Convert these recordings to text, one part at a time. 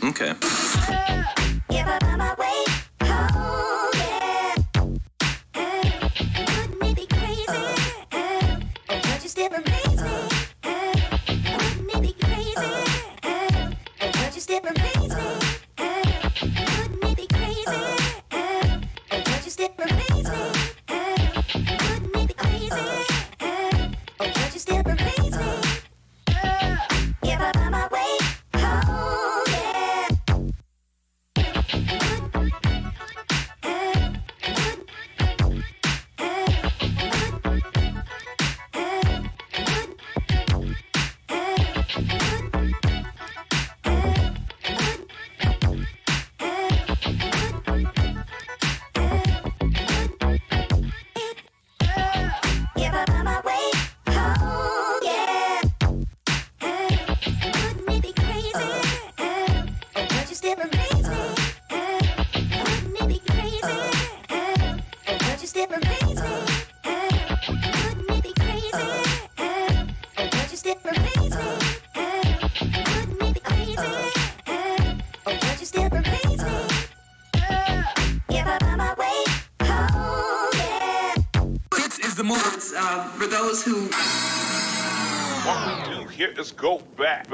Okay. For those who... What we do here is go back.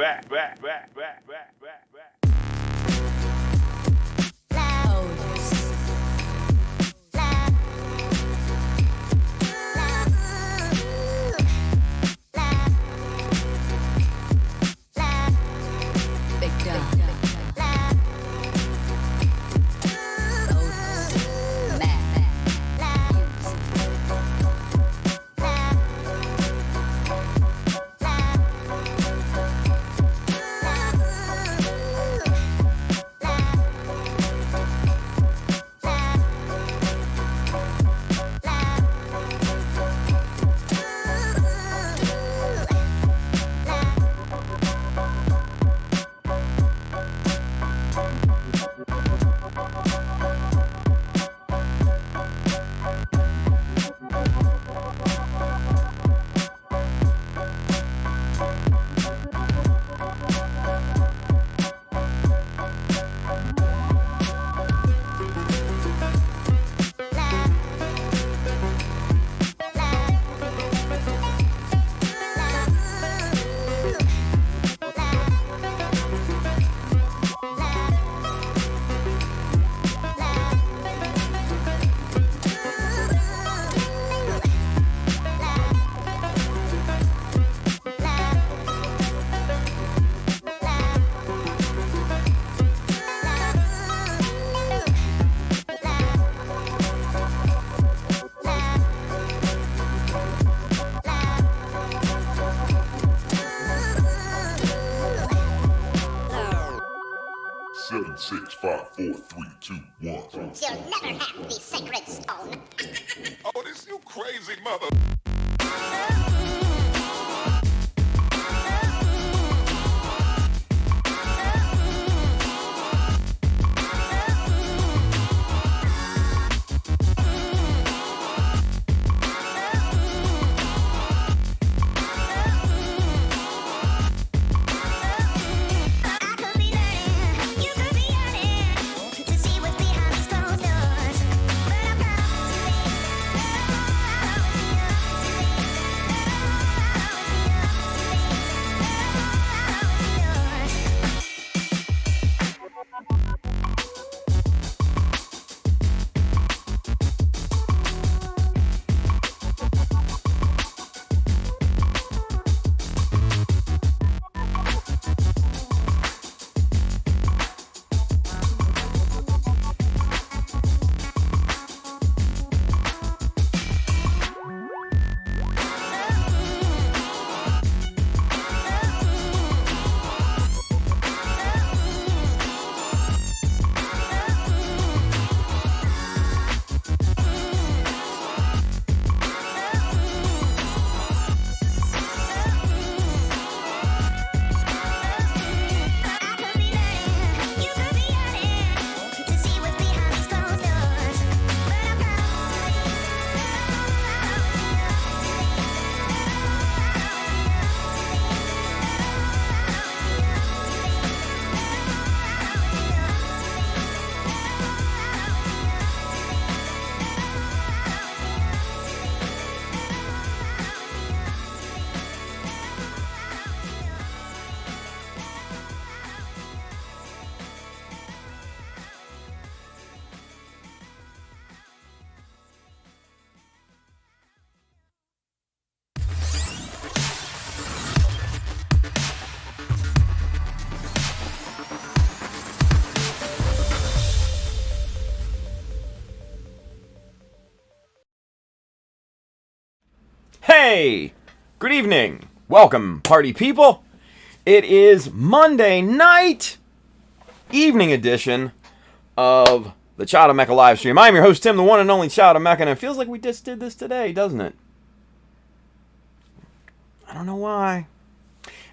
Seven, 6, 5, 4, 3, 2, 1. You'll never have the sacred stone. Oh, this you crazy mother. To see what's behind these closed doors. But I promise you, baby, I'll always be Hey! Good evening. Welcome, party people. It is Monday night, evening edition of the Chada Mecha live stream. I'm your host, Tim, the one and only Chada Mecha, and it feels like we just did this today, doesn't it? I don't know why.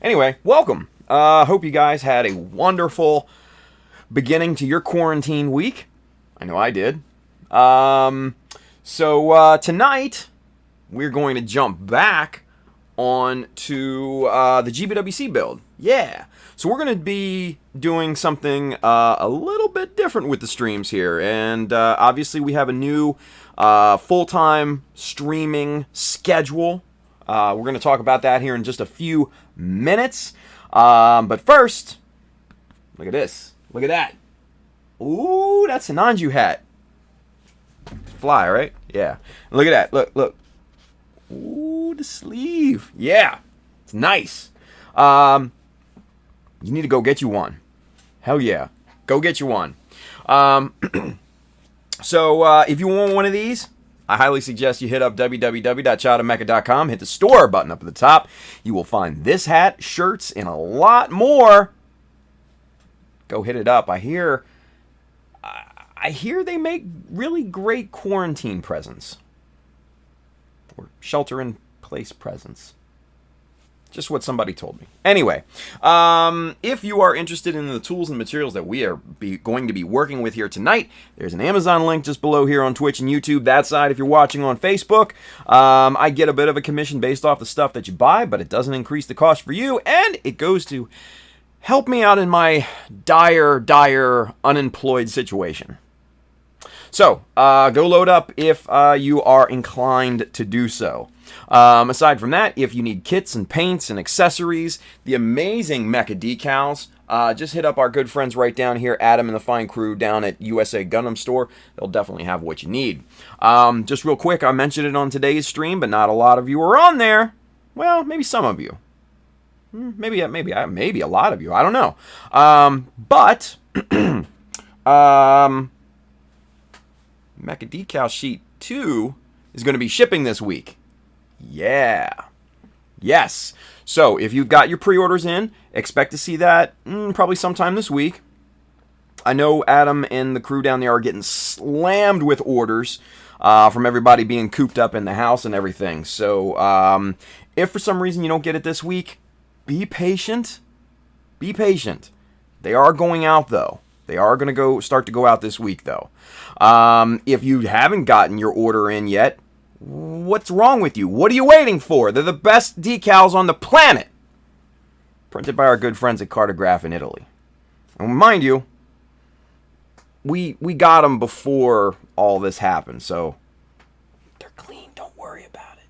Anyway, welcome. Hope you guys had a wonderful beginning to your quarantine week. I know I did. So tonight, we're going to jump back on to the GBWC build. Yeah. So we're going to be doing something a little bit different with the streams here. And obviously we have a new full-time streaming schedule. We're going to talk about that here in just a few minutes. But first, look at this. Look at that. Ooh, that's a Nanju hat. Fly, right? Yeah. Look at that. Look. Ooh, the sleeve. Yeah. It's nice. You need to go get you one. Hell yeah. Go get you one. So, if you want one of these, I highly suggest you hit up www.chadamecha.com. Hit the store button up at the top. You will find this hat, shirts, and a lot more. Go hit it up. I hear they make really great quarantine presents. Or shelter-in-place presents. Just what somebody told me. Anyway, if you are interested in the tools and materials that we are going to be working with here tonight, there's an Amazon link just below here on Twitch and YouTube. That side, if you're watching on Facebook, I get a bit of a commission based off the stuff that you buy, but it doesn't increase the cost for you, and it goes to help me out in my dire unemployed situation. So, go load up if you are inclined to do so. Aside from that, if you need kits and paints and accessories, the amazing Mecha Decals, just hit up our good friends right down here, Adam and the fine crew down at USA Gundam Store. They'll definitely have what you need. Just real quick, I mentioned it on today's stream, but not a lot of you are on there. Well, maybe some of you. Maybe a lot of you. I don't know. But Mecha Decal Sheet 2 is going to be shipping this week. Yeah. Yes. So, if you've got your pre-orders in, expect to see that probably sometime this week. I know Adam and the crew down there are getting slammed with orders from everybody being cooped up in the house and everything. So, if for some reason you don't get it this week, be patient. Be patient. They are going out, though. They are going to start to go out this week, though. If you haven't gotten your order in yet, what's wrong with you? What are you waiting for? They're the best decals on the planet. Printed by our good friends at Cartograph in Italy. And mind you, we got them before all this happened, so they're clean. Don't worry about it.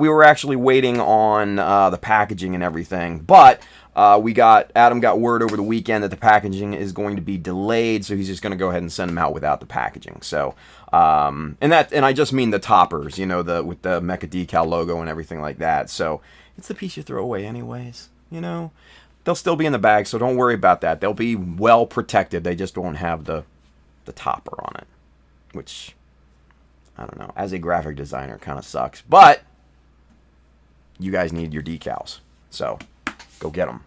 We were actually waiting on the packaging and everything, but Adam got word over the weekend that the packaging is going to be delayed, so he's just going to go ahead and send them out without the packaging. So, and I just mean the toppers, with the Mecha Decal logo and everything like that. So, it's the piece you throw away anyways, They'll still be in the bag, so don't worry about that. They'll be well protected. They just won't have the topper on it, which, I don't know, as a graphic designer kind of sucks. But you guys need your decals, so go get them.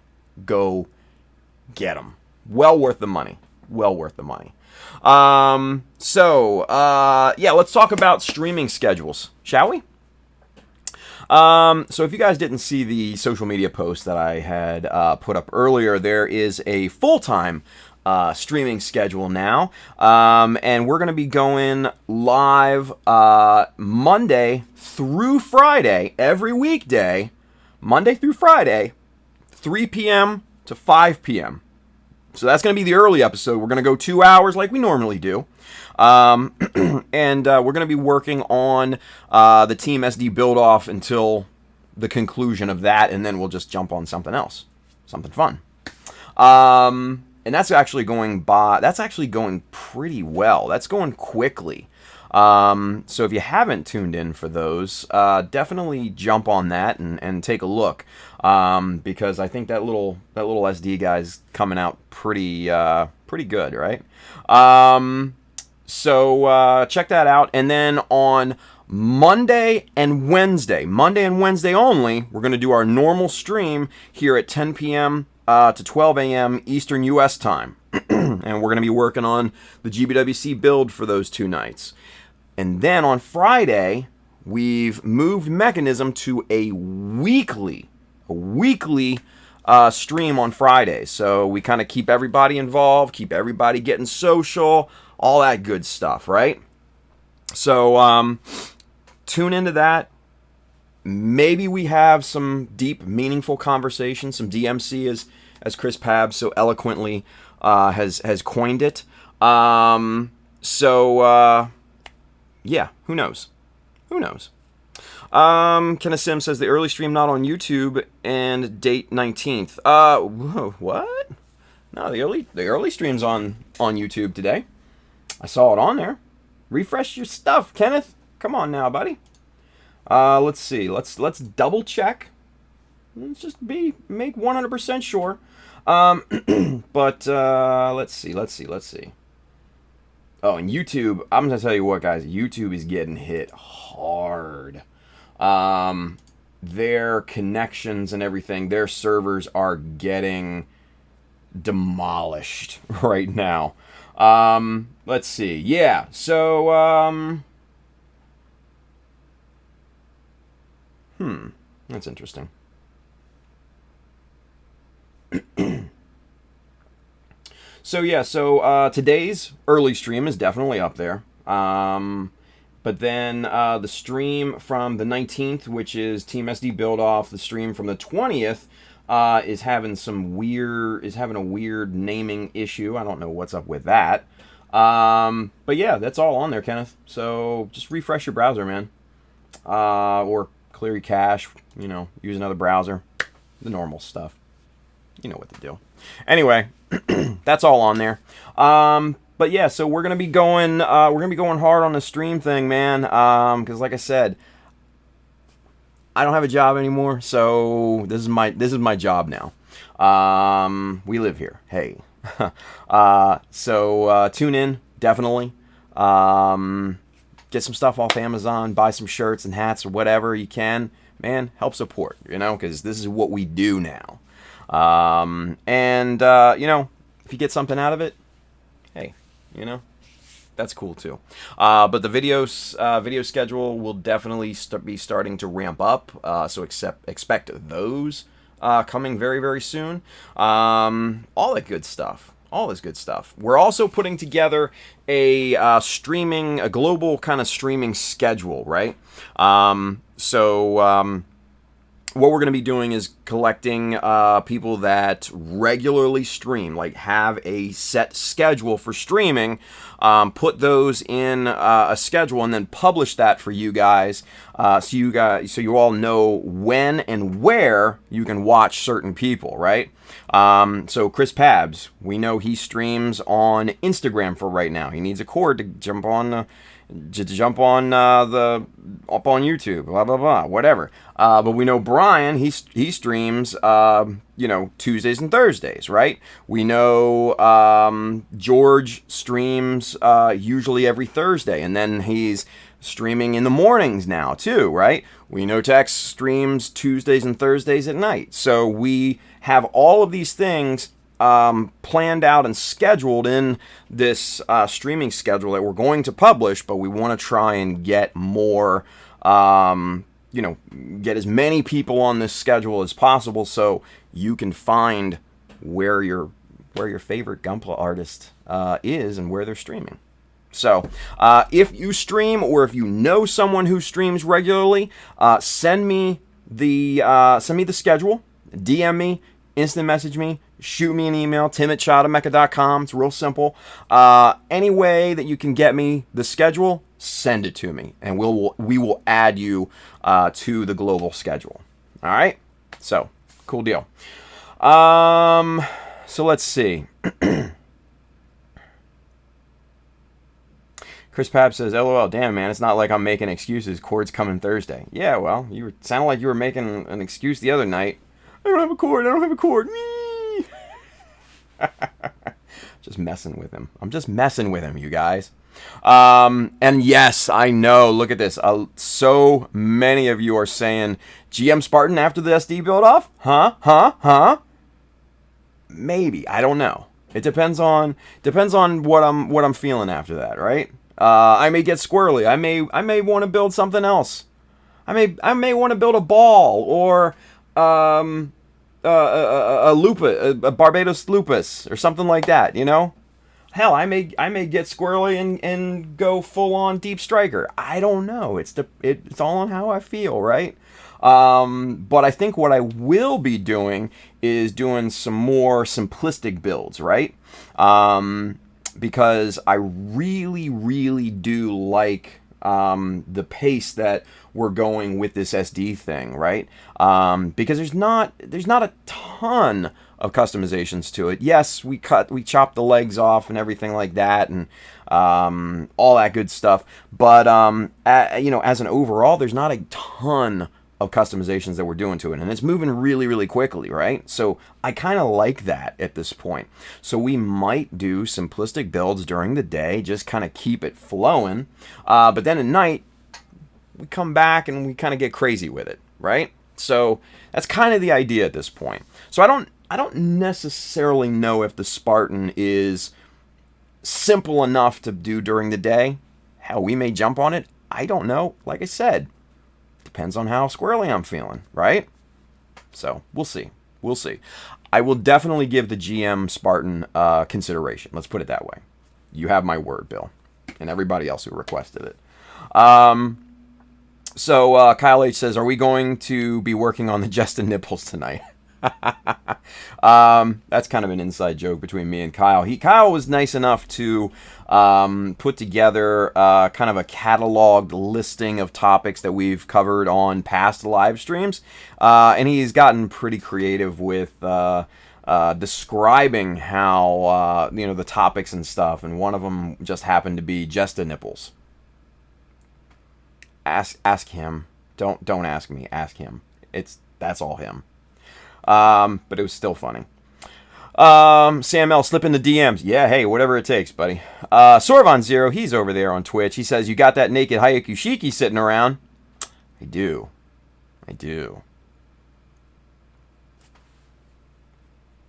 Go get them. Well worth the money. Well worth the money. Yeah, let's talk about streaming schedules, shall we? So if you guys didn't see the social media post that I had put up earlier, there is a full-time streaming schedule now, and we're going to be going live Monday through Friday, every weekday, Monday through Friday, 3 p.m. to 5 p.m. So that's going to be the early episode. We're going to go 2 hours like we normally do. And we're going to be working on the Team SD build-off until the conclusion of that, and then we'll just jump on something else. Something fun. And that's actually going pretty well. That's going quickly. So if you haven't tuned in for those, definitely jump on that and take a look. Because I think that little SD guy's coming out pretty good, right? So check that out. And then on Monday and Wednesday only, we're going to do our normal stream here at 10 p.m. To 12 a.m. Eastern U.S. time. And we're going to be working on the GBWC build for those 2 nights. And then on Friday, we've moved Mechanism to a weekly stream on Friday. So we kind of keep everybody involved, keep everybody getting social, all that good stuff, right? So tune into that. Maybe we have some deep, meaningful conversations, some DMC as Chris Pabs so eloquently has coined it. Yeah, who knows? Who knows? Kenneth Sim says the early stream not on YouTube and date 19th. What? No, the early stream's on YouTube today. I saw it on there. Refresh your stuff, Kenneth. Come on now, buddy. Let's see. Let's double check. Let's just make 100% sure. But let's see. Oh, and YouTube, I'm gonna tell you what, guys. YouTube is getting hit hard. Their connections and everything, their servers are getting demolished right now. Let's see. Yeah, so that's interesting. So today's early stream is definitely up there. But then the stream from the 19th, which is Team SD Build Off, the stream from the 20th is having a weird naming issue. I don't know what's up with that. But yeah, that's all on there, Kenneth. So just refresh your browser, man. Or clear your cache, use another browser. The normal stuff. You know what to do. Anyway, that's all on there. But yeah, so we're gonna be going hard on the stream thing, man. Because like I said, I don't have a job anymore, so this is my job now. We live here. Hey, so tune in definitely. Get some stuff off Amazon, buy some shirts and hats or whatever you can. Man, help support, because this is what we do now. If you get something out of it, hey, that's cool too. But the video schedule will definitely be starting to ramp up. So expect those coming very, very soon. All that good stuff. All this good stuff. We're also putting together a global kind of streaming schedule, right? What we're going to be doing is collecting people that regularly stream, like have a set schedule for streaming, put those in a schedule, and then publish that for you guys, so you all know when and where you can watch certain people, right? So Chris Pabs, we know he streams on Instagram for right now. He needs a cord to jump on YouTube, blah blah blah, whatever. But we know Brian, he streams Tuesdays and Thursdays, right? We know George streams usually every Thursday, and then he's streaming in the mornings now too, right? We know Tex streams Tuesdays and Thursdays at night. So we have all of these things planned out and scheduled in this streaming schedule that we're going to publish, but we want to try and get more, get as many people on this schedule as possible, so you can find where your favorite Gunpla artist is and where they're streaming. So if you stream, or if you know someone who streams regularly, send me the schedule, DM me, instant message me, shoot me an email, tim@shadamecha.com. It's real simple. Any way that you can get me the schedule, send it to me, and we will add you to the global schedule. All right? So, cool deal. So let's see. Chris Papp says, LOL, damn, man, it's not like I'm making excuses. Cord's coming Thursday. Yeah, well, you sound like you were making an excuse the other night. I don't have a cord. Just messing with him. I'm just messing with him, you guys. And yes, I know. Look at this. So many of you are saying GM Spartan after the SD build off? Huh? Maybe. I don't know. It depends on what I'm feeling after that, right? I may get squirrely. I may want to build something else. I may want to build a ball or a lupus, a Barbados lupus or something like that, you know? Hell, I may get squirrely and go full on deep striker. I don't know. It's all on how I feel, right? But I think what I will be doing is doing some more simplistic builds, right? Because I really, really do like the pace that we're going with this SD thing, right? Because there's not a ton of customizations to it. Yes, we chop the legs off and everything like that, and all that good stuff. But as an overall, there's not a ton of customizations that we're doing to it, and it's moving really, really quickly, right? So I kind of like that at this point. So we might do simplistic builds during the day, just kind of keep it flowing, but then at night we come back and we kind of get crazy with it, right? So that's kind of the idea at this point. So I don't necessarily know if the Spartan is simple enough to do during the day. Hell, we may jump on it. I don't know. Like I said, depends on how squirrely I'm feeling, right? So we'll see. I will definitely give the GM Spartan consideration. Let's put it that way. You have my word, Bill, and everybody else who requested it. So Kyle H says, are we going to be working on the Justin nipples tonight? That's kind of an inside joke between me and Kyle. Kyle was nice enough to put together kind of a cataloged listing of topics that we've covered on past live streams, and he's gotten pretty creative with describing how the topics and stuff, and one of them just happened to be just the nipples. Ask him. Don't ask me. Ask him. That's all him. But it was still funny. Sam L, slip in the DMs. Yeah, hey, whatever it takes, buddy. Sorvon Zero, he's over there on Twitch. He says, you got that naked Hayaku Shiki sitting around? I do.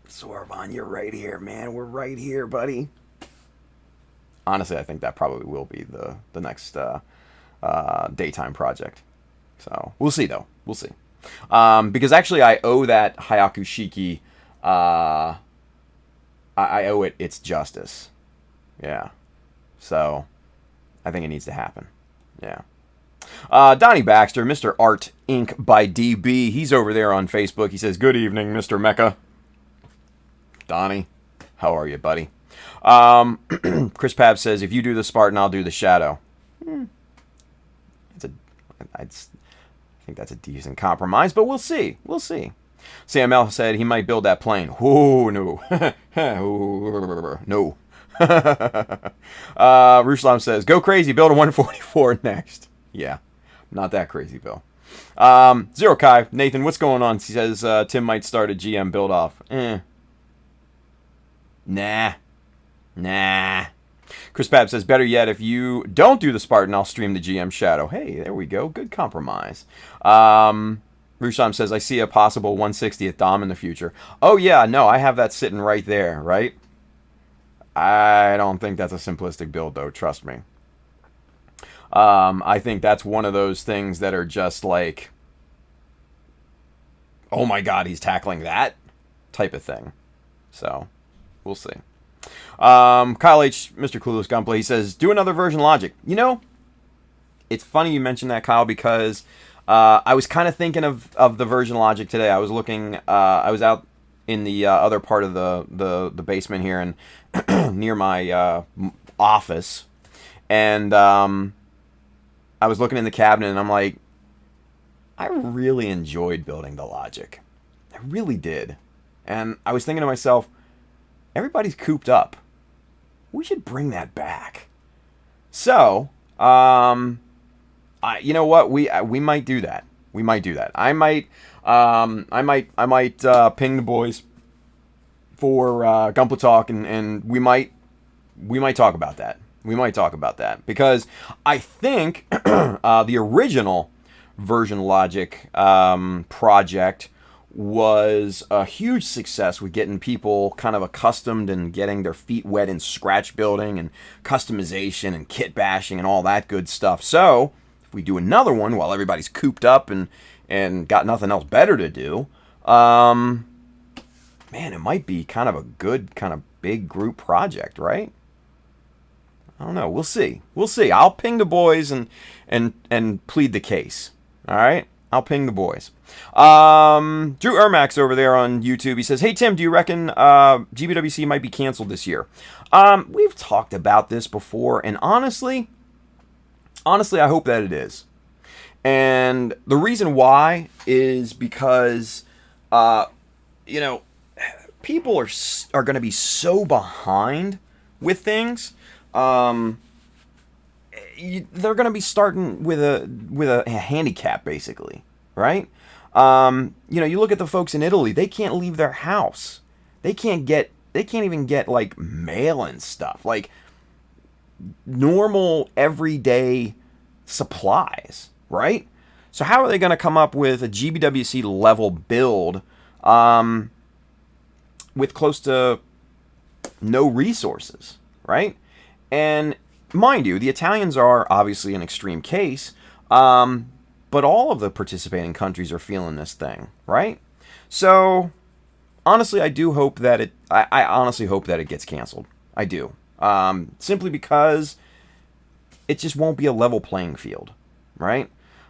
Sorvon, you're right here, man. We're right here, buddy. Honestly, I think that probably will be the next daytime project. So, we'll see, though. We'll see. Because actually I owe that Hayaku Shiki, I owe it its justice. Yeah. So, I think it needs to happen. Yeah. Donnie Baxter, Mr. Art Inc. by DB, he's over there on Facebook. He says, good evening, Mr. Mecha. Donnie, how are you, buddy? Chris Pab says, if you do the Spartan, I'll do the Shadow. I think that's a decent compromise, but we'll see. Sam L said he might build that plane. Oh, no. No. Ruslam says, go crazy, build a 144 next. Yeah, not that crazy, Bill. Zero Kai, Nathan, what's going on? He says Tim might start a GM build off. Nah. Chris Pab says, better yet, if you don't do the Spartan, I'll stream the GM Shadow. Hey, there we go. Good compromise. Rusham says, I see a possible 160th Dom in the future. Oh, yeah, no, I have that sitting right there, right? I don't think that's a simplistic build, though. Trust me. I think that's one of those things that are just like, oh, my God, he's tackling that type of thing. So, we'll see. Kyle H, Mr. Clueless Gunplay, he says, do another version logic. You know, it's funny you mentioned that, Kyle, because I was kind of thinking of the version logic today. I was looking, I was out in the other part of the basement here and near my office, and I was looking in the cabinet, and I'm like, I really enjoyed building the logic. I really did. And I was thinking to myself, everybody's cooped up. We should bring that back. So, you know what? We might do that. I might ping the boys for Gunpla Talk, and we might talk about that. We might talk about that because I think the original Version Logic project was a huge success with getting people kind of accustomed and getting their feet wet in scratch building and customization and kit bashing and all that good stuff. So if we do another one while everybody's cooped up and got nothing else better to do, man, it might be kind of a good kind of big group project, right? I don't know. We'll see. We'll see. I'll ping the boys and plead the case. All right? I'll ping the boys. Drew Ermax over there on YouTube. He says, "Hey, Tim, do you reckon GBWC might be canceled this year?" We've talked about this before, and honestly, I hope that it is. And the reason why is because, people are going to be so behind with things. They're going to be starting with a handicap, basically, right? You look at the folks in Italy; they can't leave their house. They can't even get like mail and stuff, like normal everyday supplies, right? So how are they going to come up with a GBWC level build with close to no resources, right? And mind you, the Italians are obviously an extreme case, but all of the participating countries are feeling this thing, right? So, honestly, I do hope that I honestly hope that it gets canceled. I do. Simply because it just won't be a level playing field, right?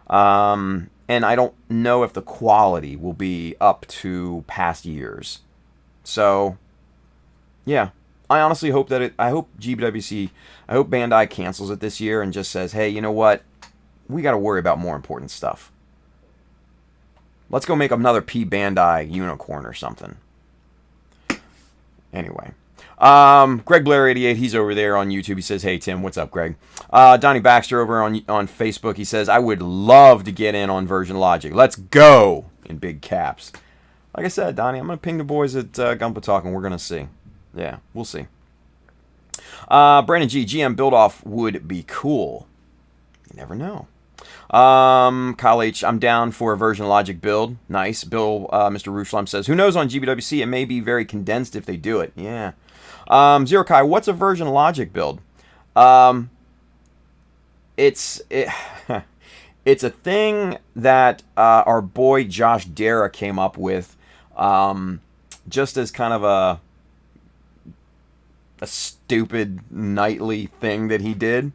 And I don't know if the quality will be up to past years. So, yeah. I honestly hope that I hope GBWC, I hope Bandai cancels it this year and just says, hey, you know what? We got to worry about more important stuff. Let's go make another P Bandai unicorn or something. Anyway. Greg Blair 88, he's over there on YouTube. He says, hey, Tim, what's up, Greg? Donnie Baxter over on Facebook, he says, I would love to get in on Version Logic. Let's go! In big caps. Like I said, Donnie, I'm going to ping the boys at Gunpla Talk and we're going to see. Yeah, we'll see. Brandon G, GM build-off would be cool. You never know. Kyle H, I'm down for a Version Logic build. Nice. Bill, Mr. Ruslam says, who knows on GBWC? It may be very condensed if they do it. Yeah. Zero Kai, what's a Version Logic build? It's a thing that our boy Josh Dara came up with just as kind of a stupid nightly thing that he did.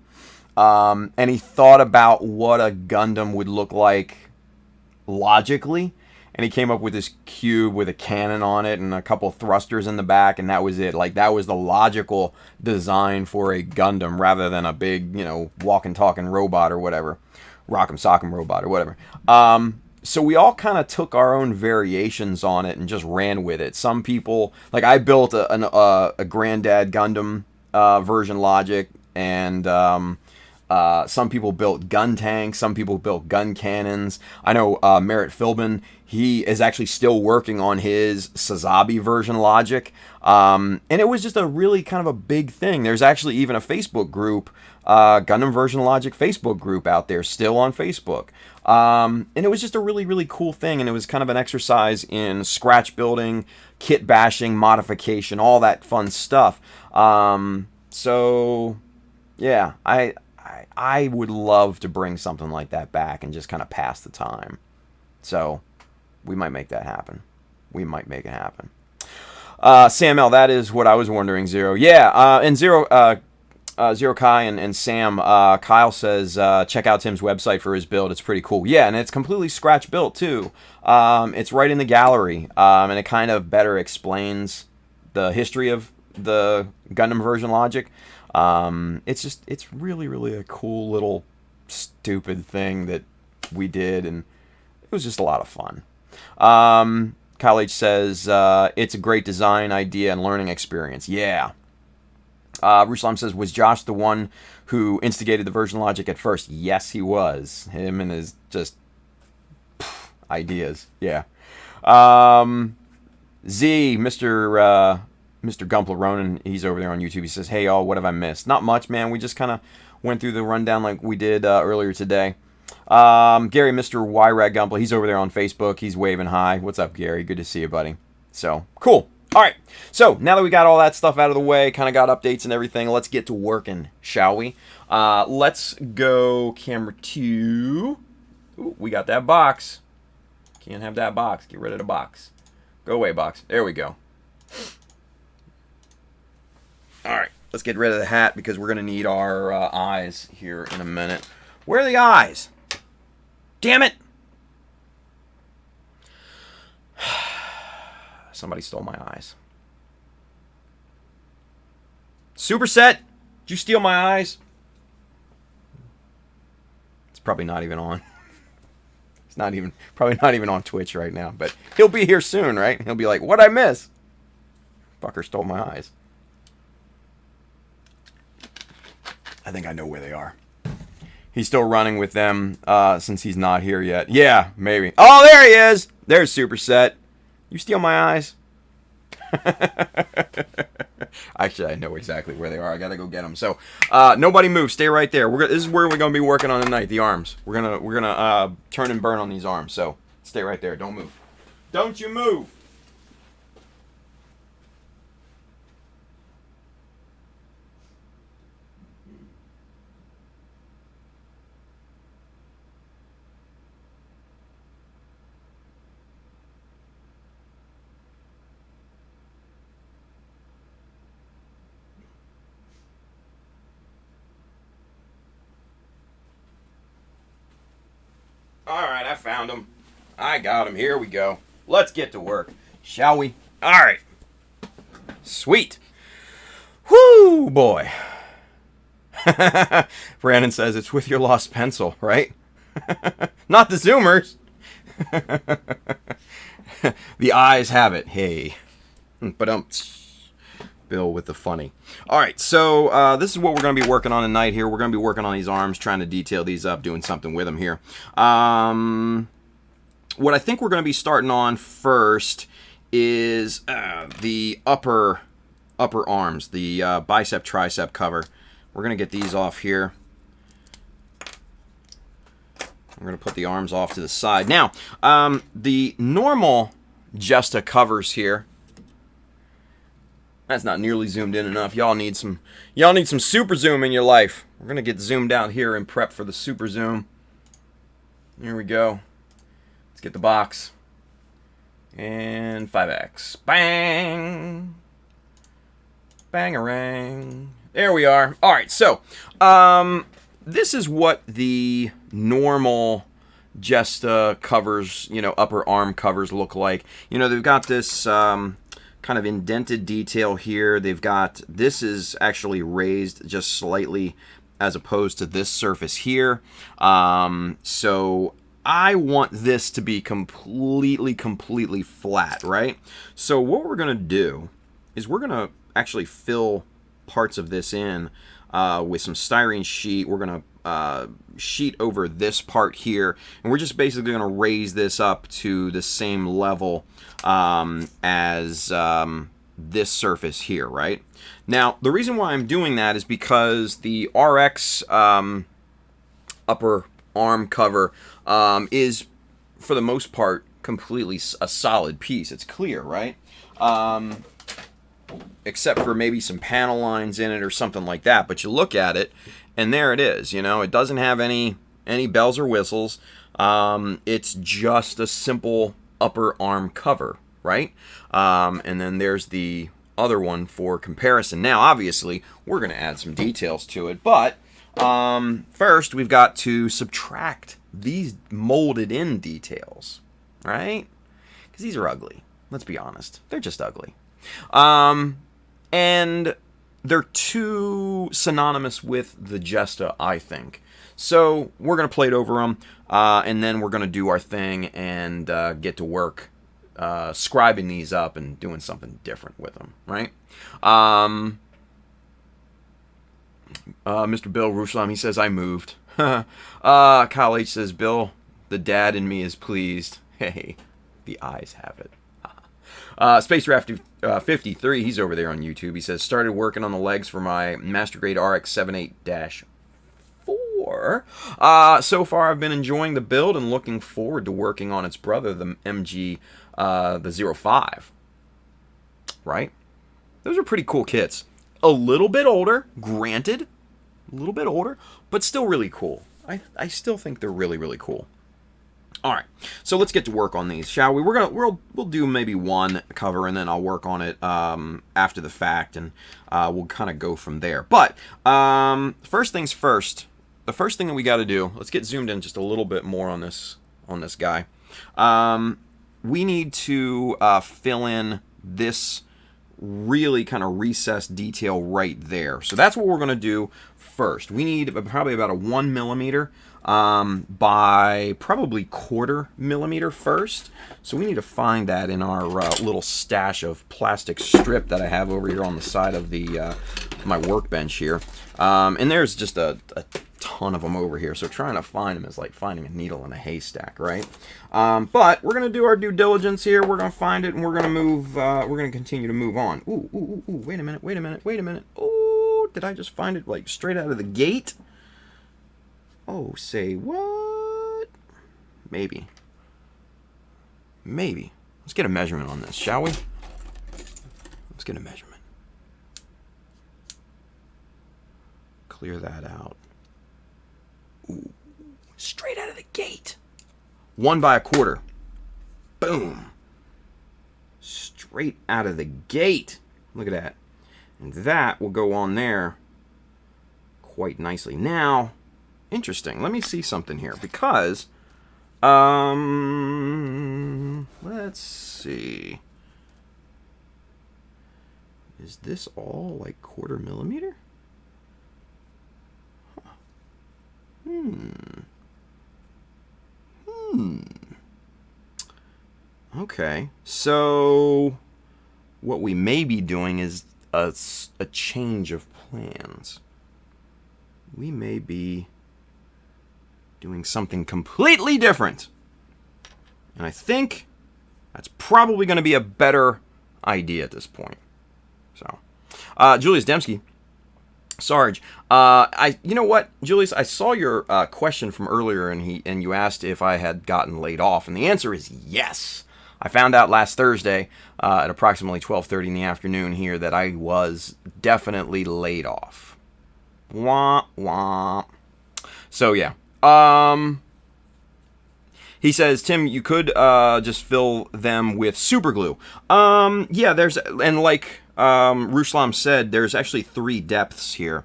And he thought about what a Gundam would look like logically. And he came up with this cube with a cannon on it and a couple thrusters in the back, and that was it. Like, that was the logical design for a Gundam rather than a big, walking, talking robot or whatever. Rock'em Sock'em robot or whatever. So we all kind of took our own variations on it and just ran with it. Some people, like I built a Granddad Gundam Version Logic, and some people built gun tanks, some people built gun cannons. I know Merritt Philbin, he is actually still working on his Sazabi Version Logic, and it was just a really kind of a big thing. There's actually even a Facebook group, Gundam Version Logic Facebook group out there, still on Facebook. And it was just a really, really cool thing, and it was kind of an exercise in scratch building, kit bashing, modification, all that fun stuff. So, yeah, I would love to bring something like that back and just kind of pass the time. So, we might make that happen. We might make it happen. Sam L, that is what I was wondering, Zero. Yeah, and Zero Kai and Sam, Kyle says, check out Tim's website for his build. It's pretty cool. Yeah, and it's completely scratch built, too. It's right in the gallery, and it kind of better explains the history of the Gundam Version Logic. It's really, really a cool little stupid thing that we did, and it was just a lot of fun. Kyle H says, it's a great design idea and learning experience. Yeah. Ruslam says, was Josh the one who instigated the Version Logic at first? Yes, he was. Him and his just ideas. Yeah. Z, Mr. Mr. Gumpler Ronan, he's over there on YouTube. He says, hey, y'all, what have I missed? Not much, man. We just kind of went through the rundown like we did earlier today. Gary, Mr. YRAG Gumpler, he's over there on Facebook. He's waving hi. What's up, Gary? Good to see you, buddy. So, cool. All right. So, now that we got all that stuff out of the way, kind of got updates and everything, let's get to working, shall we? Let's go camera 2. Ooh, we got that box. Can't have that box. Get rid of the box. Go away, box. There we go. All right, let's get rid of the hat because we're going to need our eyes here in a minute. Where are the eyes? Damn it! Somebody stole my eyes. Superset, did you steal my eyes? It's probably not even on. It's probably not even on Twitch right now, but he'll be here soon, right? He'll be like, what'd I miss? Fucker stole my eyes. I think I know where they are. He's still running with them since he's not here yet. Yeah, maybe. Oh, there he is! There's Superset. You steal my eyes? Actually, I know exactly where they are. I gotta go get them. So, nobody move. Stay right there. This is where we're gonna be working on tonight. The arms. We're gonna turn and burn on these arms. So, stay right there. Don't move. Don't you move. Alright, I found him. I got him. Here we go. Let's get to work, shall we? Alright. Sweet. Whoo, boy. Brandon says it's with your lost pencil, right? Not the Zoomers. The eyes have it. Hey. But Bill with the funny. Alright, so this is what we're going to be working on tonight here. We're going to be working on these arms, trying to detail these up, doing something with them here. What I think we're going to be starting on first is the upper arms, the bicep tricep cover. We're going to get these off here. We're going to put the arms off to the side. Now, the normal Justa covers here, that's not nearly zoomed in enough. Y'all need some super zoom in your life. We're gonna get zoomed out here and prep for the super zoom. Here we go. Let's get the box. And 5x. Bang! Bangarang. There we are. Alright, so this is what the normal Justa covers, upper arm covers look like. They've got this kind of indented detail here. They've got, this is actually raised just slightly as opposed to this surface here. So I want this to be completely flat, right? So what we're going to do is we're going to actually fill parts of this in with some styrene sheet. We're going to sheet over this part here, and we're just basically going to raise this up to the same level as this surface here, right? Now, the reason why I'm doing that is because the RX upper arm cover is, for the most part, completely a solid piece. It's clear, right? Except for maybe some panel lines in it or something like that. But you look at it, and there it is. It doesn't have any bells or whistles. It's just a simple upper arm cover, right? And then there's the other one for comparison. Now, obviously, we're going to add some details to it, but first we've got to subtract these molded in details, right? Because these are ugly. Let's be honest. They're just ugly. And they're too synonymous with the Justa, I think. So we're going to plate over them, and then we're going to do our thing and get to work scribing these up and doing something different with them, right? Mr. Bill Ruslam, he says, I moved. Kyle H says, Bill, the dad in me is pleased. Hey, the eyes have it. Space Raft 53, he's over there on YouTube. He says, started working on the legs for my Master Grade RX-78-4. So far, I've been enjoying the build and looking forward to working on its brother, the MG, the 05. Right? Those are pretty cool kits. A little bit older, granted. A little bit older, but still really cool. I still think they're really, really cool. All right, so let's get to work on these, shall we? We'll do maybe one cover, and then I'll work on it after the fact, and we'll kind of go from there. But first things first. The first thing that we got to do. Let's get zoomed in just a little bit more on this guy. We need to fill in this really kind of recessed detail right there. So that's what we're going to do first. We need probably about a 1 millimeter by probably 1/4 millimeter first. So we need to find that in our little stash of plastic strip that I have over here on the side of the my workbench here. And there's just a ton of them over here, so trying to find them is like finding a needle in a haystack, right? But we're gonna do our due diligence here. We're gonna find it, and we're gonna move. We're gonna continue to move on. Ooh! Wait a minute! Ooh! Did I just find it like straight out of the gate? Oh, say what? Maybe. Let's get a measurement on this, shall we? Let's get a measurement. Clear that out. Ooh, straight out of the gate. 1 by 1/4. Boom. Straight out of the gate. Look at that. And that will go on there quite nicely. Now, interesting. Let me see something here because, let's see. Is this all like 1/4 millimeter? Okay, so what we may be doing is a change of plans. We may be doing something completely different. And I think that's probably going to be a better idea at this point. So, Julius Dembski. Sarge, you know what, Julius? I saw your question from earlier, and you asked if I had gotten laid off, and the answer is yes. I found out last Thursday at approximately 12:30 in the afternoon here that I was definitely laid off. Wah wah. So yeah. He says, Tim, you could just fill them with super glue. Yeah, and like Ruslam said, there's actually 3 depths here.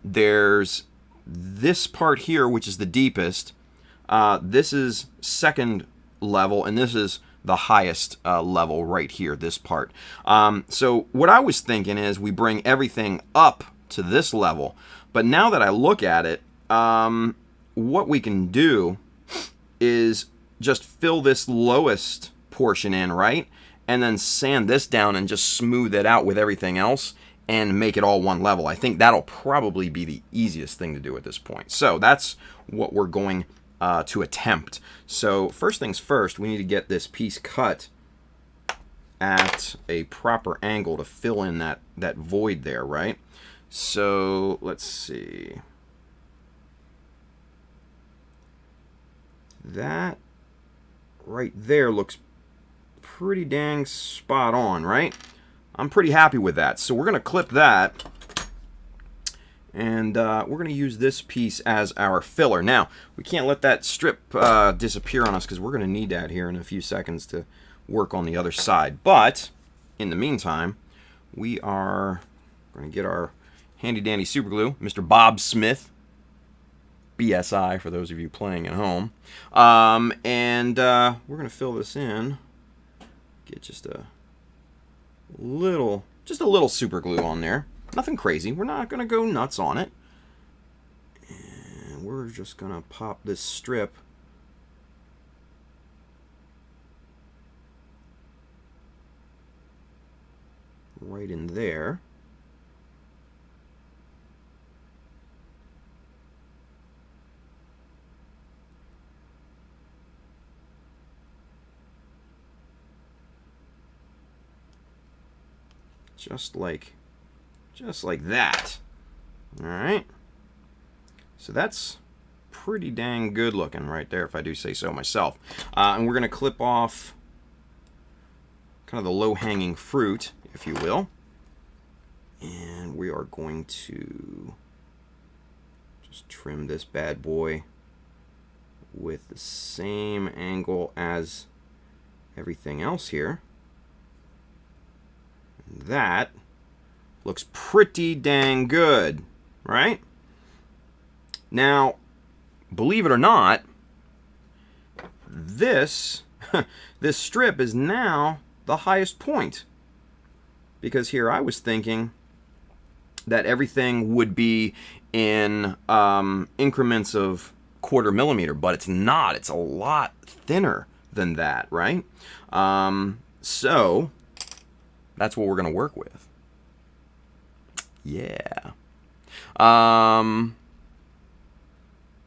There's this part here, which is the deepest. This is second level, and this is the highest level right here, this part. So what I was thinking is we bring everything up to this level. But now that I look at it, what we can do is just fill this lowest portion in, right? And then sand this down and just smooth it out with everything else and make it all one level. I think that'll probably be the easiest thing to do at this point. So that's what we're going to attempt. So first things first, we need to get this piece cut at a proper angle to fill in that void there, right? So let's see. That right there looks pretty dang spot on, right? I'm pretty happy with that. So we're going to clip that, and we're going to use this piece as our filler. Now, we can't let that strip disappear on us because we're going to need that here in a few seconds to work on the other side. But in the meantime, we are going to get our handy-dandy super glue, Mr. Bob Smith, BSI for those of you playing at home. And we're going to fill this in. Get just a little super glue on there. Nothing crazy. We're not going to go nuts on it. And we're just going to pop this strip right in there. Just like that. All right. So that's pretty dang good looking right there, if I do say so myself. And we're going to clip off kind of the low-hanging fruit, if you will. And we are going to just trim this bad boy with the same angle as everything else here. And that looks pretty dang good, right? Now, believe it or not, this this strip is now the highest point. Because here I was thinking that everything would be in increments of 1/4 millimeter, but it's not. It's a lot thinner than that, right? So that's what we're going to work with. Yeah.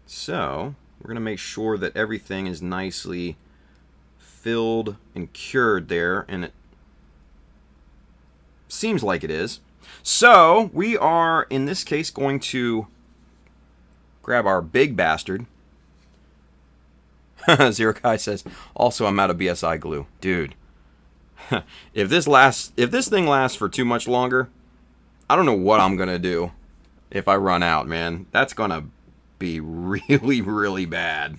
So we're going to make sure that everything is nicely filled and cured there, and it seems like it is. So we are, in this case, going to grab our big bastard. Zero Kai says, also I'm out of BSI glue. Dude, if this thing lasts for too much longer, I don't know what I'm going to do if I run out, man. That's going to be really, really bad.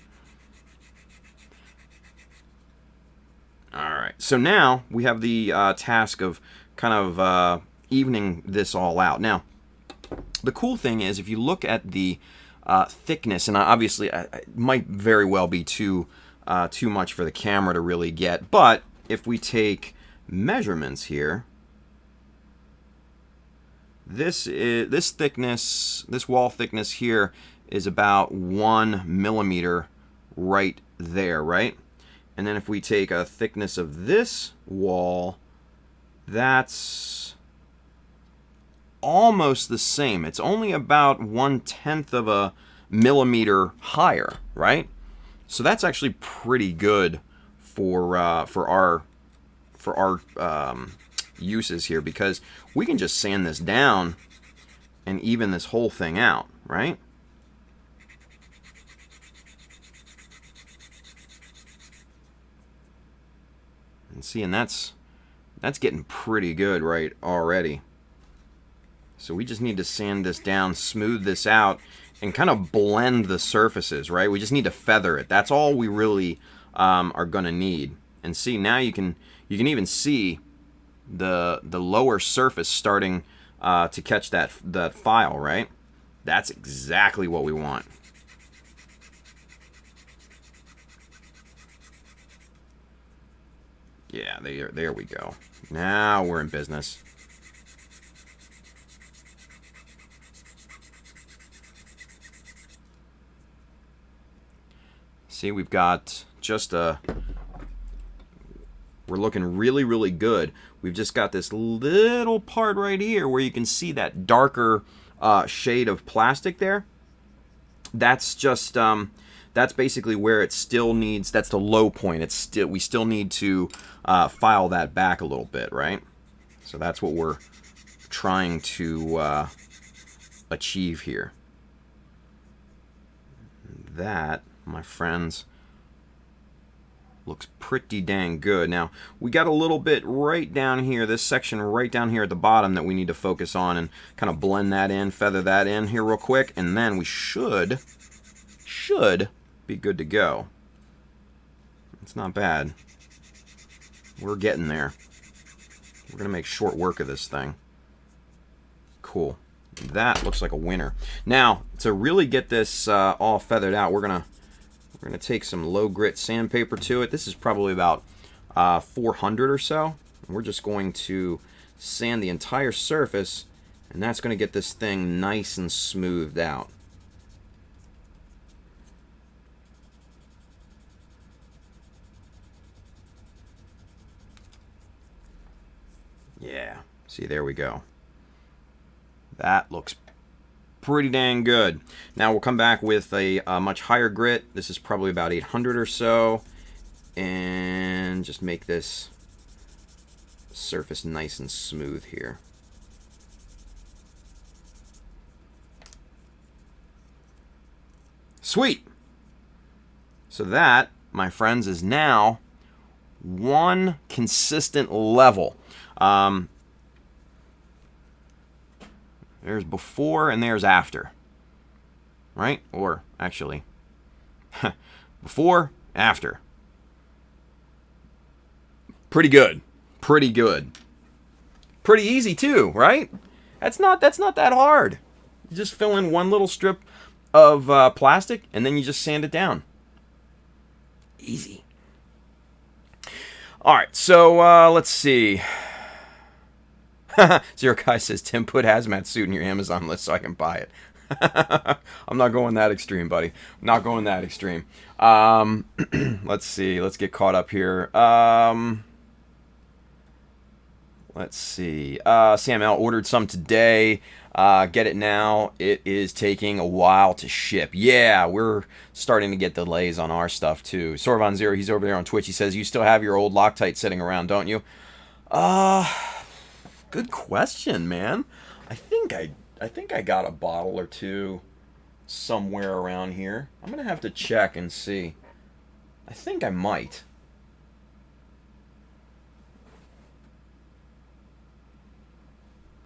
Alright, so now we have the task of kind of evening this all out. Now, the cool thing is, if you look at the thickness, and obviously it might very well be too much for the camera to really get, but if we take measurements here, this thickness, this wall thickness here is about 1 millimeter right there, right? And then if we take a thickness of this wall, that's almost the same. It's only about 1/10 of a millimeter higher, right? So that's actually pretty good for our uses here, because we can just sand this down and even this whole thing out, right? And see, and that's getting pretty good right already. So we just need to sand this down, smooth this out, and kind of blend the surfaces, right? We just need to feather it. That's all we really are going to need. And see, now you can even see the lower surface starting to catch that file, right? That's exactly what we want. Yeah, there we go. Now we're in business. See, we've got just we're looking really, really good. We've just got this little part right here where you can see that darker shade of plastic there. That's just that's basically where it still needs. That's the low point. We still need to file that back a little bit, right? So that's what we're trying to achieve here. That, my friends, looks pretty dang good. Now, we got a little bit right down here, this section right down here at the bottom, that we need to focus on and kind of blend that in, feather that in here real quick, and then we should be good to go. It's not bad. We're getting there. We're going to make short work of this thing. Cool. That looks like a winner. Now, to really get this all feathered out, we're gonna take some low grit sandpaper to it. This is probably about 400 or so. We're just going to sand the entire surface, and that's going to get this thing nice and smoothed out. Yeah, see, there we go. That looks pretty dang good. Now we'll come back with a much higher grit. This is probably about 800 or so, and just make this surface nice and smooth here. Sweet. So that, my friends, is now one consistent level. There's before and there's after. Right? Or, actually, before, after. Pretty good. Pretty good. Pretty easy, too, right? That's not that hard. You just fill in one little strip of plastic, and then you just sand it down. Easy. All right, so let's see. Zero Kai says, Tim, put hazmat suit in your Amazon list so I can buy it. I'm not going that extreme, buddy. I'm not going that extreme. Let's see. Let's get caught up here. Let's see. Sam L. ordered some today. Get it now. It is taking a while to ship. Yeah, we're starting to get delays on our stuff, too. Sorvon Zero, he's over there on Twitch. He says, you still have your old Loctite sitting around, don't you? Good question, man. I think I got a bottle or two somewhere around here. I'm going to have to check and see. I think I might.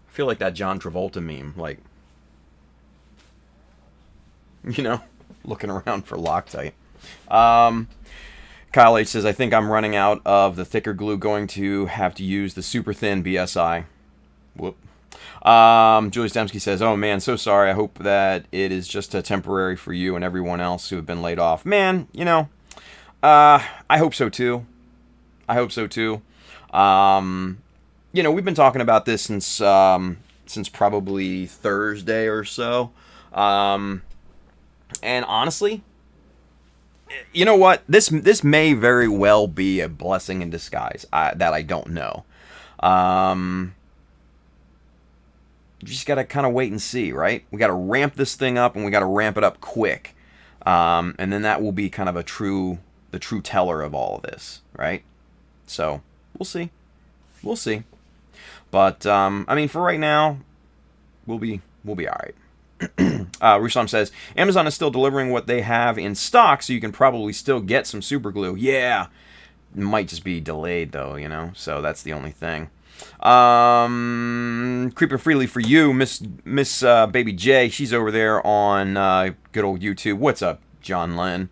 I feel like that John Travolta meme, like, you know, looking around for Loctite. Kyle H says, I think I'm running out of the thicker glue, going to have to use the super thin BSI. Whoop. Julius Dembski says, oh man, so sorry. I hope that it is just a temporary for you and everyone else who have been laid off. Man, you know, I hope so too. I hope so too. You know, we've been talking about this since probably Thursday or so. And honestly, you know what? This may very well be a blessing in disguise that I don't know. You just got to kind of wait and see, right? We got to ramp this thing up, and we got to ramp it up quick. And then that will be kind of the true teller of all of this, right? So, we'll see. We'll see. But, I mean, for right now, we'll be all right. Ruslam says, Amazon is still delivering what they have in stock, so you can probably still get some super glue. Yeah. It might just be delayed, though, you know? So, that's the only thing. Creeping Freely for you, Miss Baby J. She's over there on good old YouTube. What's up, John Lynn?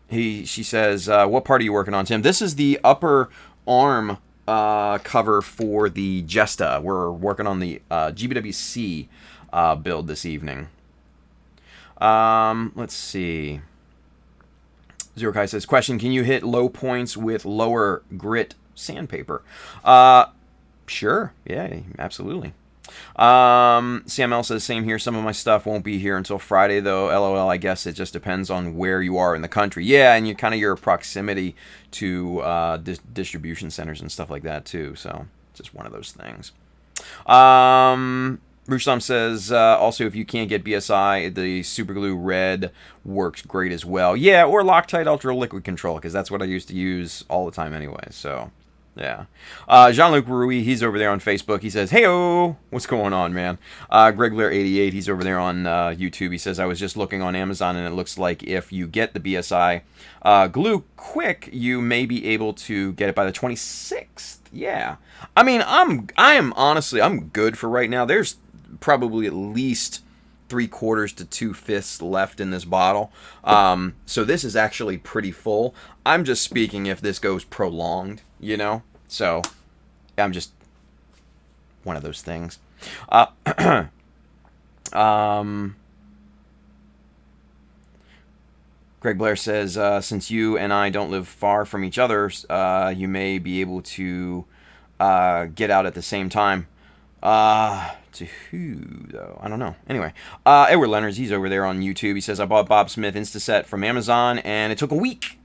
She says, what part are you working on, Tim? This is the upper arm cover for the Jesta. We're working on the GBWC build this evening. Let's see. Zero Kai says, question, can you hit low points with lower grit sandpaper? Sure. Yeah, absolutely. Sam L says, same here. Some of my stuff won't be here until Friday, though. LOL, I guess it just depends on where you are in the country. Yeah, and your proximity to distribution centers and stuff like that, too. So, just one of those things. Rustam says, also, if you can't get BSI, the Superglue Red works great as well. Yeah, or Loctite Ultra Liquid Control, because that's what I used to use all the time anyway, so... Yeah. Jean-Luc Rui, he's over there on Facebook. He says, hey-o, what's going on, man? Greg Blair 88, he's over there on YouTube. He says, I was just looking on Amazon, and it looks like if you get the BSI glue quick, you may be able to get it by the 26th. Yeah. I mean, I'm good for right now. There's probably at least 3/4 to 2/5 left in this bottle. So this is actually pretty full. I'm just speaking if this goes prolonged, you know? So, I'm just one of those things. Greg Blair says, since you and I don't live far from each other, you may be able to get out at the same time. To who, though? I don't know. Anyway, Edward Leonards, he's over there on YouTube. He says, I bought Bob Smith Instaset from Amazon, and it took a week.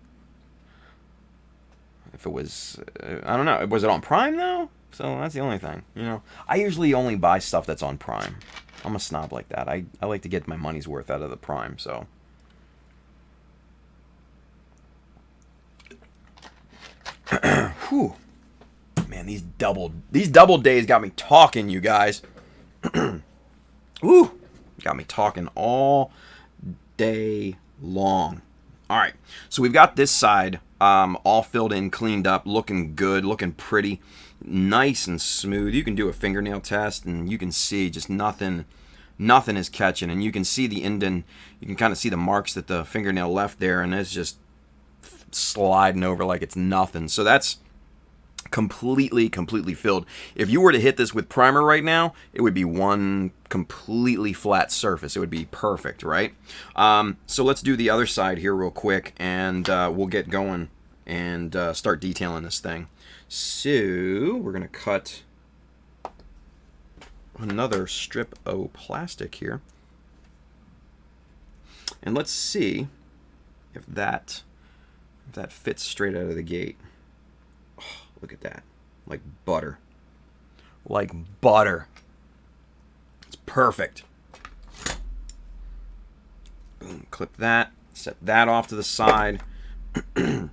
If it was, I don't know. Was it on Prime, though? So that's the only thing, you know. I usually only buy stuff that's on Prime. I'm a snob like that. I like to get my money's worth out of the Prime, so. Whew. Man, these double days got me talking, you guys. Woo! Got me talking all day long. All right, so we've got this side all filled in, cleaned up, looking good, looking pretty, nice and smooth. You can do a fingernail test, and you can see just nothing is catching. And you can see the indent. You can kind of see the marks that the fingernail left there, and it's just sliding over like it's nothing. So that's completely filled. If you were to hit this with primer right now, it would be one completely flat surface. It would be perfect, right? So let's do the other side here real quick, and we'll get going and start detailing this thing. So we're gonna cut another strip of plastic here, and let's see if that fits straight out of the gate. Look at that. Like butter. Like butter. It's perfect. Boom. Clip that. Set that off to the side. Okay.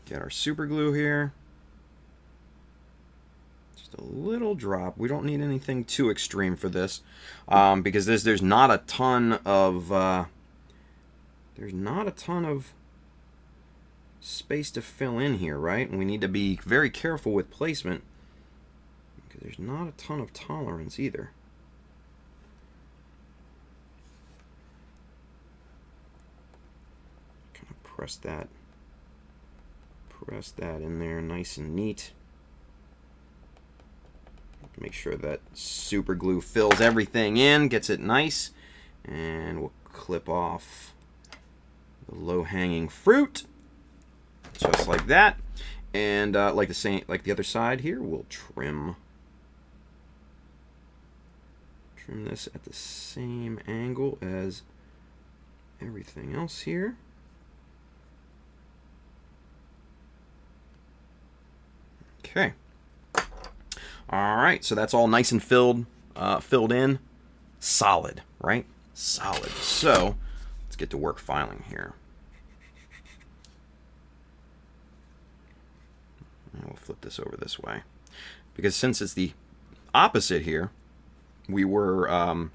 Get our super glue here. Just a little drop. We don't need anything too extreme for this, because there's not a ton of space to fill in here, right? And we need to be very careful with placement because there's not a ton of tolerance either. Kind of press that in there nice and neat. Make sure that super glue fills everything in, gets it nice, and we'll clip off the low-hanging fruit. Just like that, and like the other side here, we'll trim this at the same angle as everything else here. Okay. All right, so that's all nice and filled in, solid, right? Solid. So let's get to work filing here. We'll flip this over this way, because since it's the opposite here, we had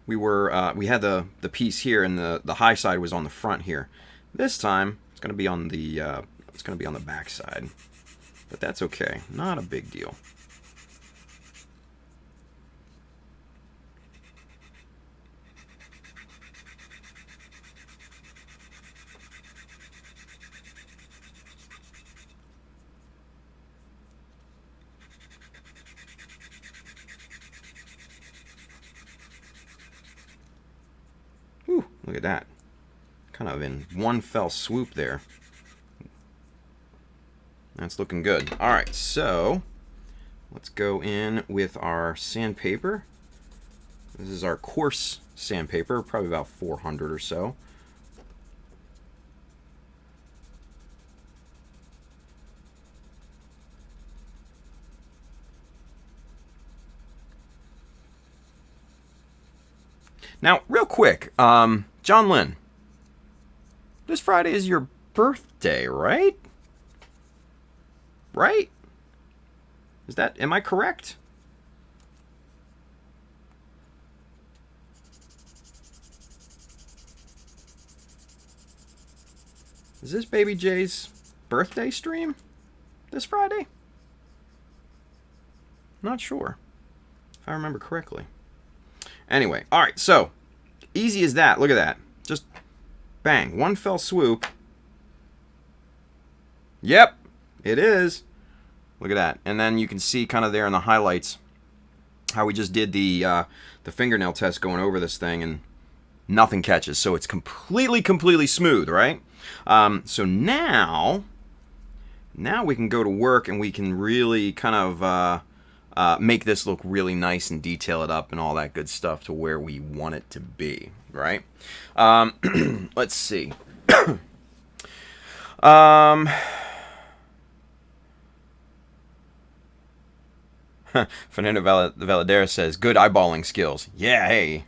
the piece here, and the high side was on the front here. This time it's going to be on the back side, but that's okay, not a big deal. Look at that. Kind of in one fell swoop there. That's looking good. Alright, so let's go in with our sandpaper. This is our coarse sandpaper, probably about 400 or so. Now, real quick, John Lynn, this Friday is your birthday, right? Right? Am I correct? Is this Baby Jay's birthday stream this Friday? Not sure, if I remember correctly. Anyway, all right, so easy as that. Look at that. Just bang, one fell swoop. Yep, it is. Look at that. And then you can see kind of there in the highlights how we just did the fingernail test going over this thing, and nothing catches. So it's completely smooth, right? So now we can go to work, and we can really kind of make this look really nice and detail it up and all that good stuff to where we want it to be, right? Let's see. Fernando Valadera says, good eyeballing skills. Yeah, hey.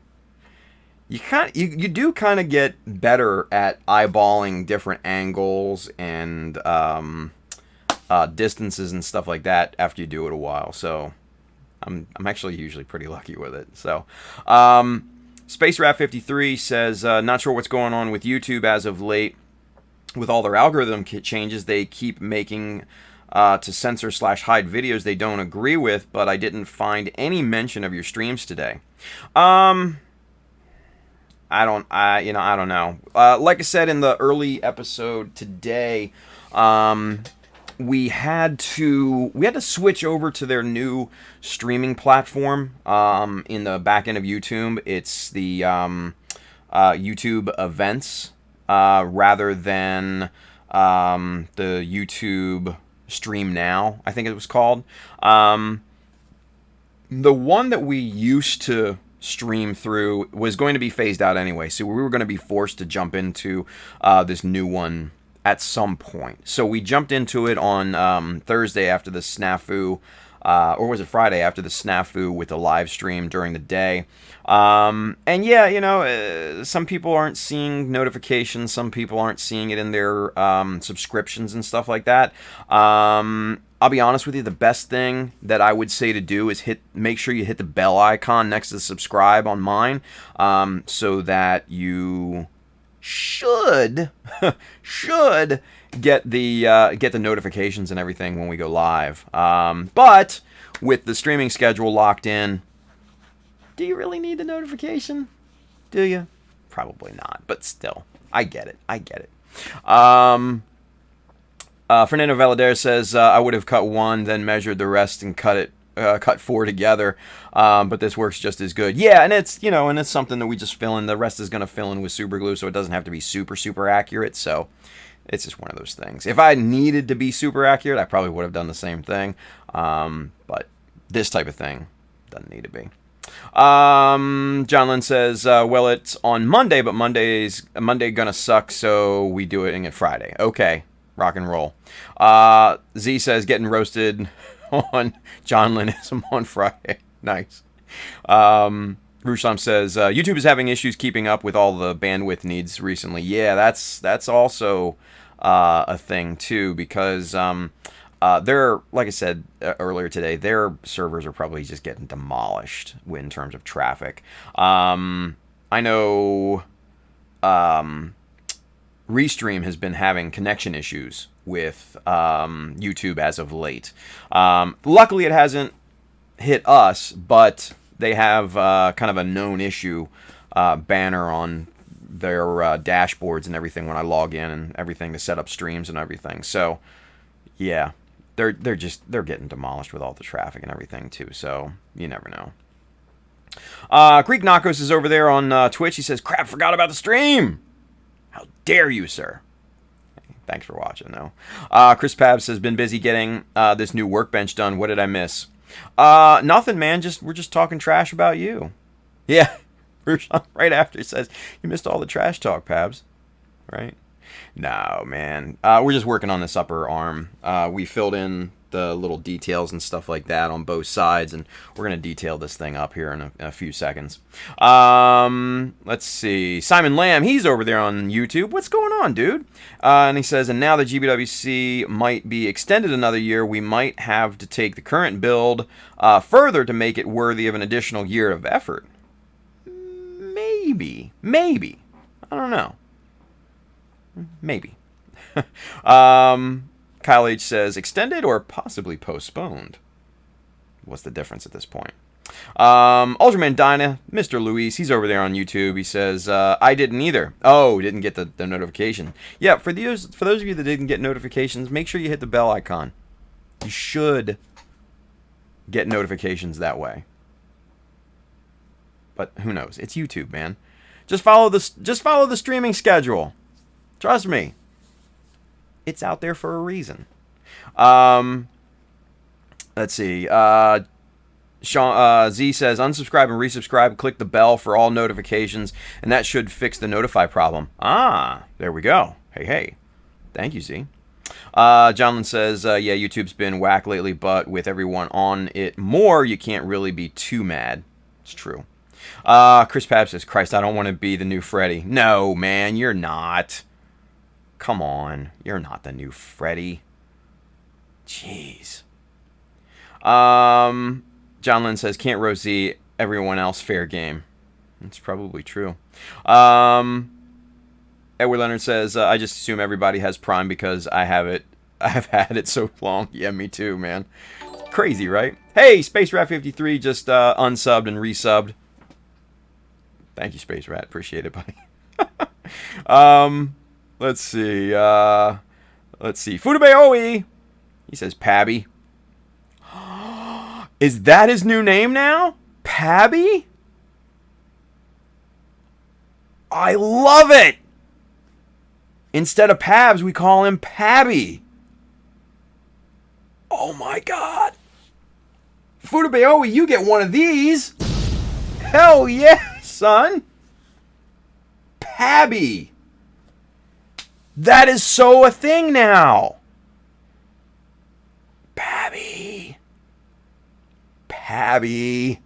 you do kind of get better at eyeballing different angles and distances and stuff like that after you do it a while. So I'm actually usually pretty lucky with it. So Space Rat 53 says, not sure what's going on with YouTube as of late. With all their algorithm changes, they keep making to censor/hide videos they don't agree with, but I didn't find any mention of your streams today. I don't know. Like I said in the early episode today, we had to switch over to their new streaming platform in the back end of YouTube. It's the YouTube events rather than the YouTube Stream Now, I think it was called. The one that we used to stream through was going to be phased out anyway, so we were going to be forced to jump into this new one at some point. So we jumped into it on Thursday after the snafu, or was it Friday after the snafu with the live stream during the day. And yeah, some people aren't seeing notifications, some people aren't seeing it in their subscriptions and stuff like that. I'll be honest with you, the best thing that I would say to do is make sure you hit the bell icon next to subscribe on mine, so that you should get the notifications and everything when we go live. But with the streaming schedule locked in, do you really need the notification? Do you? Probably not, but still, I get it. Fernando Valadares says, I would have cut one, then measured the rest and cut four together, but this works just as good. Yeah, and it's something that we just fill in. The rest is going to fill in with super glue, so it doesn't have to be super accurate. So it's just one of those things. If I needed to be super accurate, I probably would have done the same thing. But this type of thing doesn't need to be. John Lynn says, well, it's on Monday, but Monday gonna suck, so we do it Friday. Okay, rock and roll. Z says, getting roasted on John Linnism on Friday. Nice. Ruslam says, YouTube is having issues keeping up with all the bandwidth needs recently. Yeah, that's also a thing too, because they're, like I said earlier today, their servers are probably just getting demolished in terms of traffic. I know Restream has been having connection issues with YouTube as of late. Luckily, it hasn't hit us, but they have kind of a known issue banner on their dashboards and everything when I log in and everything to set up streams and everything. So, yeah, they're getting demolished with all the traffic and everything too. So you never know. Greek Knockos is over there on Twitch. He says, "Crap, forgot about the stream. How dare you, sir?" Thanks for watching, though. Chris Pabs says, been busy getting this new workbench done. What did I miss? Nothing, man. We're just talking trash about you. Yeah. Right after it says, you missed all the trash talk, Pabs. Right? No, man. We're just working on this upper arm. We filled in the little details and stuff like that on both sides, and we're going to detail this thing up here in a few seconds. Let's see. Simon Lamb, he's over there on YouTube. What's going on, dude? And he says, and now the GBWC might be extended another year, we might have to take the current build further to make it worthy of an additional year of effort. Maybe. I don't know. Maybe. Kyle H says, extended or possibly postponed? What's the difference at this point? Ultraman Dyna, Mr. Luis, he's over there on YouTube. He says, I didn't either. Oh, didn't get the notification. Yeah, for those of you that didn't get notifications, make sure you hit the bell icon. You should get notifications that way. But who knows? It's YouTube, man. Just follow the streaming schedule. Trust me. It's out there for a reason. Let's see. Sean, Z says, unsubscribe and resubscribe. Click the bell for all notifications, and that should fix the notify problem. There we go. Hey. Thank you, Z. Jonlin says, yeah, YouTube's been whack lately, but with everyone on it more, you can't really be too mad. It's true. Chris Papp says, Christ, I don't want to be the new Freddy. No, man, you're not. Come on. You're not the new Freddy. Jeez. John Lynn says, can't Rosie everyone else fair game. That's probably true. Edward Leonard says, I just assume everybody has Prime because I have it. I have had it so long. Yeah, me too, man. Crazy, right? Hey, Space Rat 53 just unsubbed and resubbed. Thank you, Space Rat. Appreciate it, buddy. Let's see. Fudube Oi. He says Pabby. Is that his new name now? Pabby? I love it. Instead of Pabs, we call him Pabby. Oh my God. Fudube, you get one of these. Hell yeah, son. Pabby. That is so a thing now. Pabby. Pabby.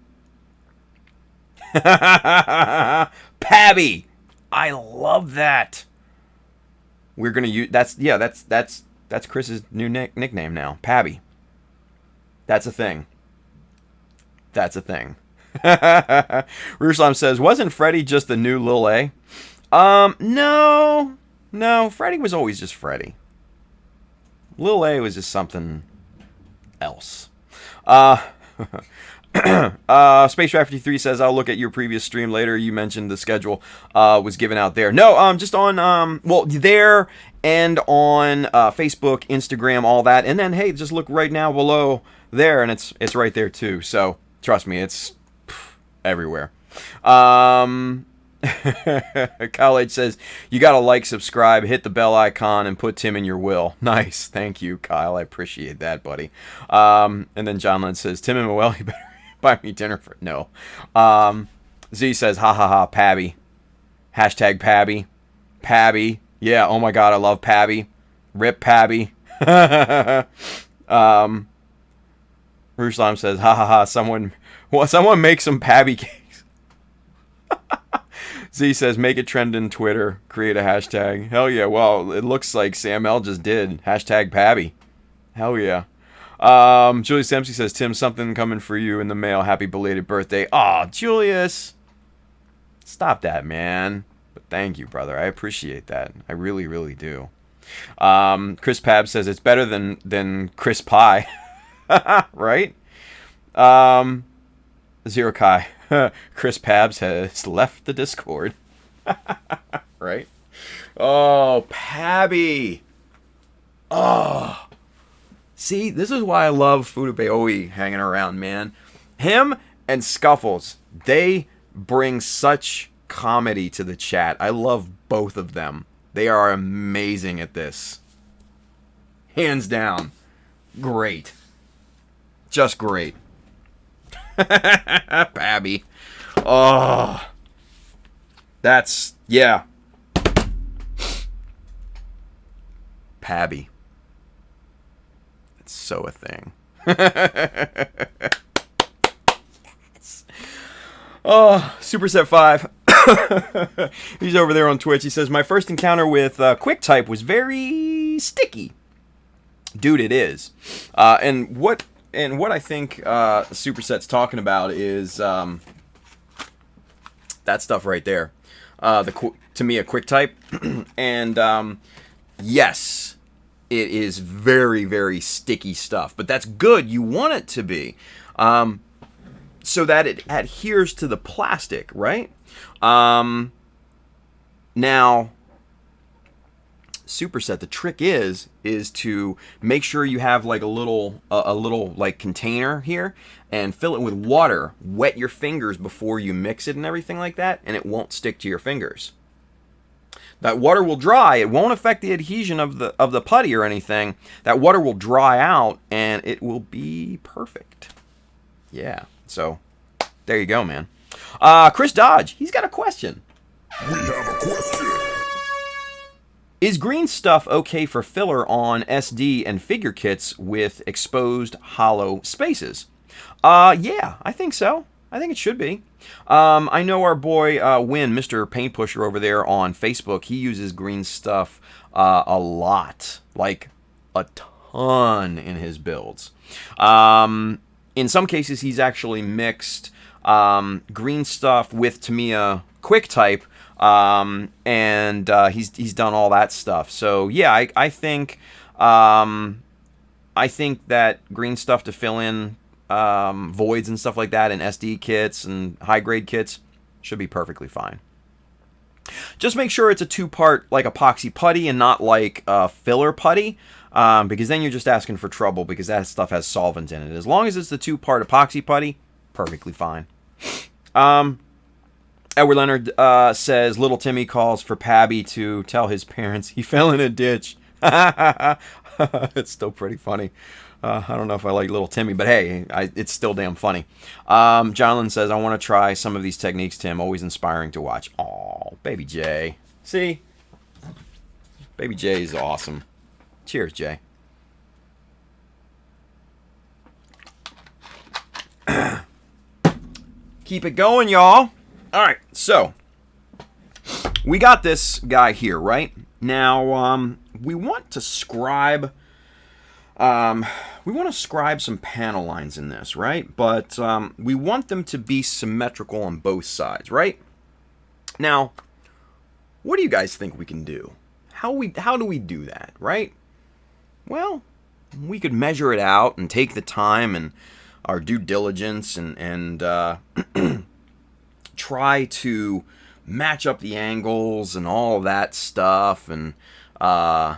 Pabby. I love that. We're gonna use that's Chris's new nickname now. Pabby. That's a thing. That's a thing. Ruslam says, wasn't Freddy just the new Lil A? No. Freddy was always just Freddy. Lil A was just something else. Space Rat 53 says, I'll look at your previous stream later. You mentioned the schedule was given out there. No, just on, there and on Facebook, Instagram, all that. And then, hey, just look right now below there, and it's right there too. So, trust me, it's everywhere. College says, you gotta like, subscribe, hit the bell icon, and put Tim in your will. Nice. Thank you, Kyle. I appreciate that, buddy. And then John Lynn says, Tim and Will, you better buy me dinner for... No. Z says, ha ha ha, Pabby. Hashtag Pabby. Pabby. Yeah, oh my God, I love Pabby. Rip Pabby. Ruslam says, ha ha ha, someone make some Pabby cakes. Z says, make it trend in Twitter. Create a hashtag. Hell yeah. Well, it looks like Sam L just did. Hashtag Pabby. Hell yeah. Julius Dempsey says, Tim, something coming for you in the mail. Happy belated birthday. Aw, Julius. Stop that, man. But thank you, brother. I appreciate that. I really, really do. Chris Pab says, it's better than Chris Pie. Right? Zero Kai. Chris Pabs has left the Discord. Right? Oh, Pabby. Oh. See, this is why I love Fudube hanging around, man. Him and Scuffles, they bring such comedy to the chat. I love both of them. They are amazing at this. Hands down. Great. Just great. Pabby. Oh. That's, yeah. Pabby. It's so a thing. Yes. Oh, Superset 5. He's over there on Twitch. He says, my first encounter with QuickType was very sticky. Dude, it is. And what I think Superset's talking about is that stuff right there. To me, a QuickType. And yes, it is very, very sticky stuff. But that's good. You want it to be. So that it adheres to the plastic, right? Now, Superset, the trick is to make sure you have like a little like container here and fill it with water. Wet your fingers before you mix it and everything like that, and it won't stick to your fingers. That water will dry. It won't affect the adhesion of the putty or anything. That water will dry out and it will be perfect. Yeah. So there you go, man. Chris Dodge, he's got a question. We have a question. Is green stuff okay for filler on SD and figure kits with exposed hollow spaces? Yeah, I think so. I think it should be. I know our boy Win, Mr. Paint Pusher over there on Facebook, he uses green stuff a lot. Like, a ton in his builds. In some cases, he's actually mixed green stuff with Tamiya QuickType, and he's done all that stuff. So yeah, I think that green stuff to fill in voids and stuff like that in SD kits and high grade kits should be perfectly fine. Just make sure it's a 2-part like epoxy putty and not like filler putty, because then you're just asking for trouble because that stuff has solvent in it. As long as it's the 2-part epoxy putty, perfectly fine. Edward Leonard says Little Timmy calls for Pabby to tell his parents he fell in a ditch. It's still pretty funny. I don't know if I like Little Timmy, but hey, it's still damn funny. Jonathan says, I want to try some of these techniques, Tim. Always inspiring to watch. Aw, Baby Jay. See? Baby Jay is awesome. Cheers, Jay. Keep it going, y'all. All right, so we got this guy here, right? Now, we want to scribe some panel lines in this, right? But we want them to be symmetrical on both sides, right? Now, what do you guys think we can do? How do we do that, right? Well, we could measure it out and take the time and our due diligence and try to match up the angles and all of that stuff and do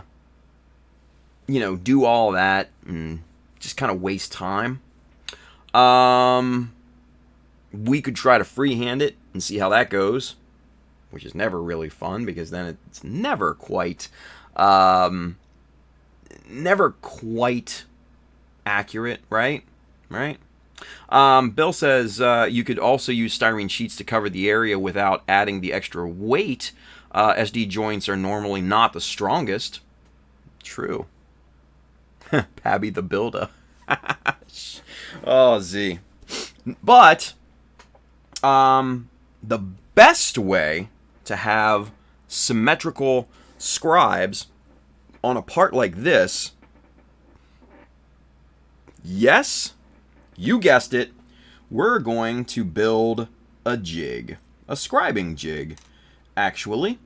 all that and just kind of waste time. We could try to freehand it and see how that goes, which is never really fun because then it's never quite accurate, right? Bill says you could also use styrene sheets to cover the area without adding the extra weight. SD joints are normally not the strongest. True. Pabby the Builder. Oh, Z. But the best way to have symmetrical scribes on a part like this, yes, you guessed it, we're going to build a jig, a scribing jig, actually,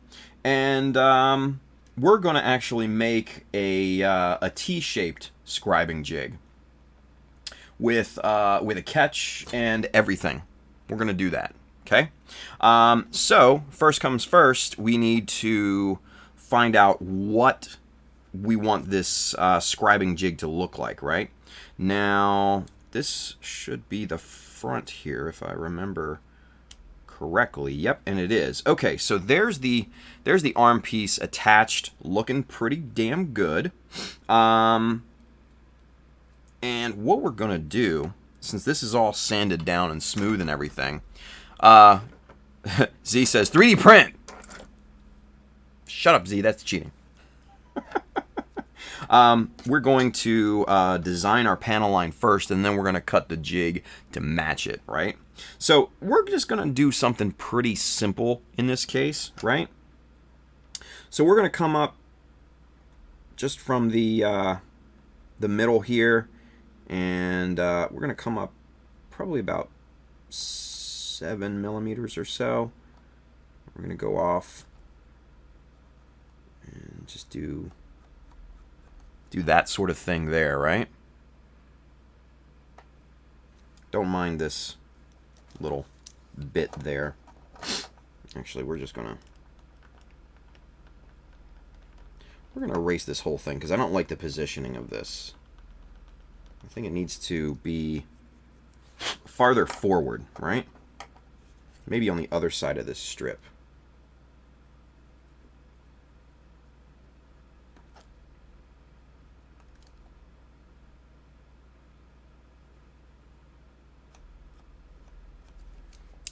and we're going to actually make a T-shaped scribing jig with a catch and everything. We're going to do that, okay? So first comes first, we need to find out what we want this scribing jig to look like, right? Now, this should be the front here, if I remember correctly. Yep, and it is. Okay, so there's the arm piece attached, looking pretty damn good. And what we're gonna do, since this is all sanded down and smooth and everything, Z says 3D print. Shut up, Z. That's cheating. We're going to design our panel line first, and then we're going to cut the jig to match it, right? So we're just going to do something pretty simple in this case, right? So we're going to come up just from the middle here, and we're going to come up probably about 7 millimeters or so. We're going to go off and just do that sort of thing there, right? Don't mind this little bit there. Actually, we're gonna erase this whole thing because I don't like the positioning of this. I think it needs to be farther forward, right? Maybe on the other side of this strip.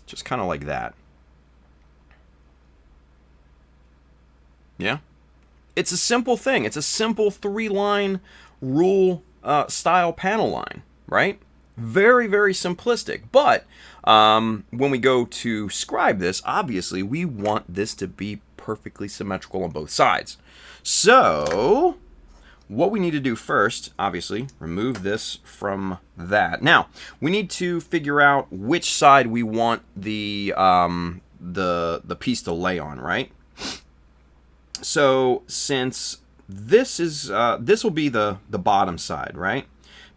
Just kind of like that. Yeah? It's a simple thing. It's a simple 3-line rule style panel line, right? Very, very simplistic. But when we go to scribe this, obviously we want this to be perfectly symmetrical on both sides. So what we need to do first, obviously, remove this from that. Now, we need to figure out which side we want the piece to lay on, right? So since this is this will be the bottom side, right?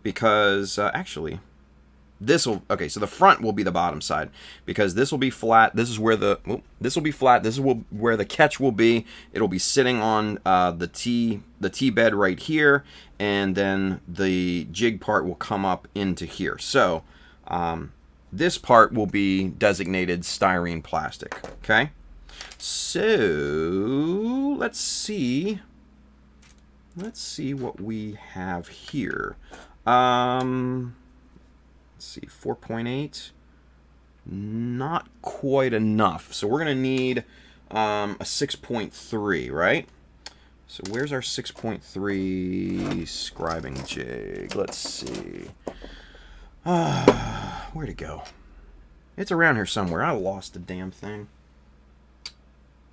Because actually, okay, so the front will be the bottom side because this will be flat. This is where this will be flat. This is where the catch will be. It'll be sitting on the T bed right here, and then the jig part will come up into here. So this part will be designated styrene plastic. Okay, so let's see what we have here. Let's see, 4.8, not quite enough. So we're going to need a 6.3, right? So where's our 6.3 scribing jig? Let's see. Where'd it go? It's around here somewhere. I lost the damn thing.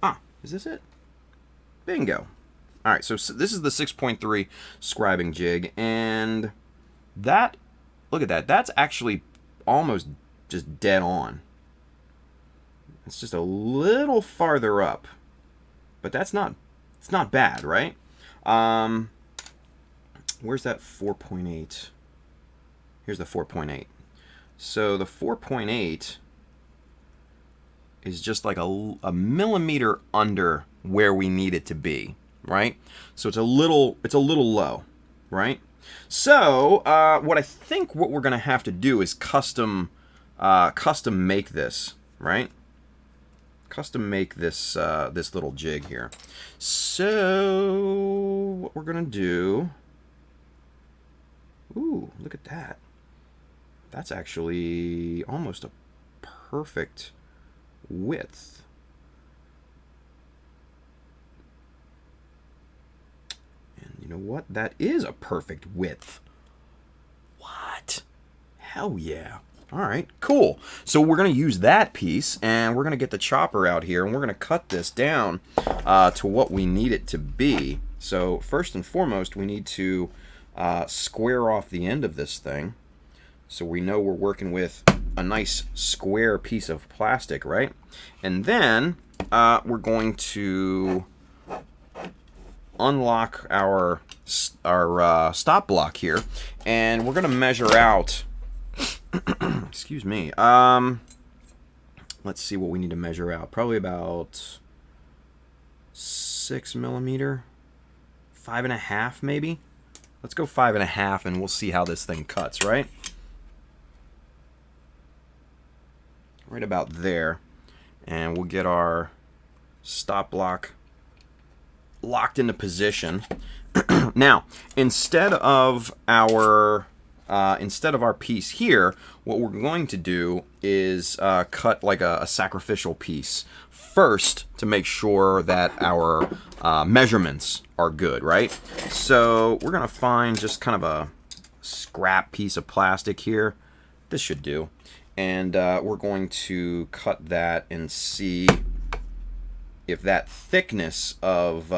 Ah, is this it? Bingo. All right, so this is the 6.3 scribing jig, and that, look at that. That's actually almost just dead on. It's just a little farther up, but it's not bad, right? Where's that 4.8? Here's the 4.8. So the 4.8 is just like a millimeter under where we need it to be, right? So it's a little low, right? So what I think what we're gonna have to do is custom make this, right? Custom make this this little jig here. So what we're gonna do? Ooh, look at that. That's actually almost a perfect width. And you know what? That is a perfect width. What? Hell yeah. All right, cool. So we're going to use that piece, and we're going to get the chopper out here, and we're going to cut this down to what we need it to be. So first and foremost, we need to square off the end of this thing, so we know we're working with a nice square piece of plastic, right? And then we're going to unlock our stop block here, and we're going to measure out. Excuse me. Let's see what we need to measure out. Probably about 6 millimeter, 5.5 maybe. Let's go 5.5, and we'll see how this thing cuts. Right about there, and we'll get our stop block locked into position. Now, instead of our piece here, what we're going to do is cut like a sacrificial piece first to make sure that our measurements are good, right? So we're gonna find just kind of a scrap piece of plastic here. This should do. And we're going to cut that and see if that thickness of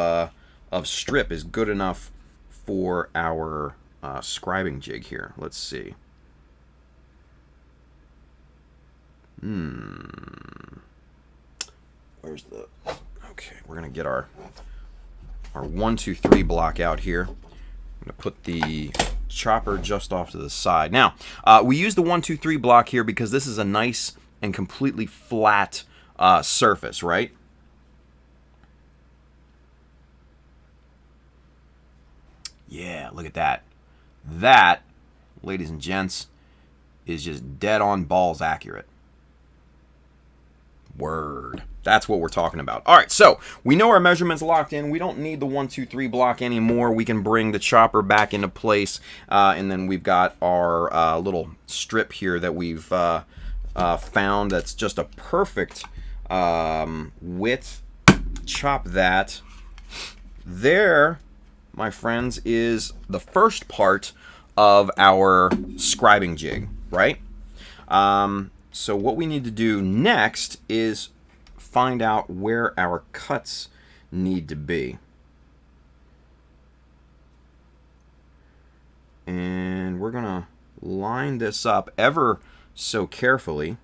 strip is good enough for our scribing jig here. Let's see. Where's the... Okay, we're going to get our 1, 2, 3 block out here. I'm going to put the chopper just off to the side. Now, we use the 1, 2, 3 block here because this is a nice and completely flat surface, right? Yeah, look at that. That, ladies and gents, is just dead on balls accurate. Word. That's what we're talking about. All right, so we know our measurements locked in. We don't need the 1, 2, 3 block anymore. We can bring the chopper back into place, and then we've got our little strip here that we've found that's just a perfect width. Chop that. There, my friends, is the first part of our scribing jig. right? So what we need to do next is find out where our cuts need to be. And we're going to line this up ever so carefully.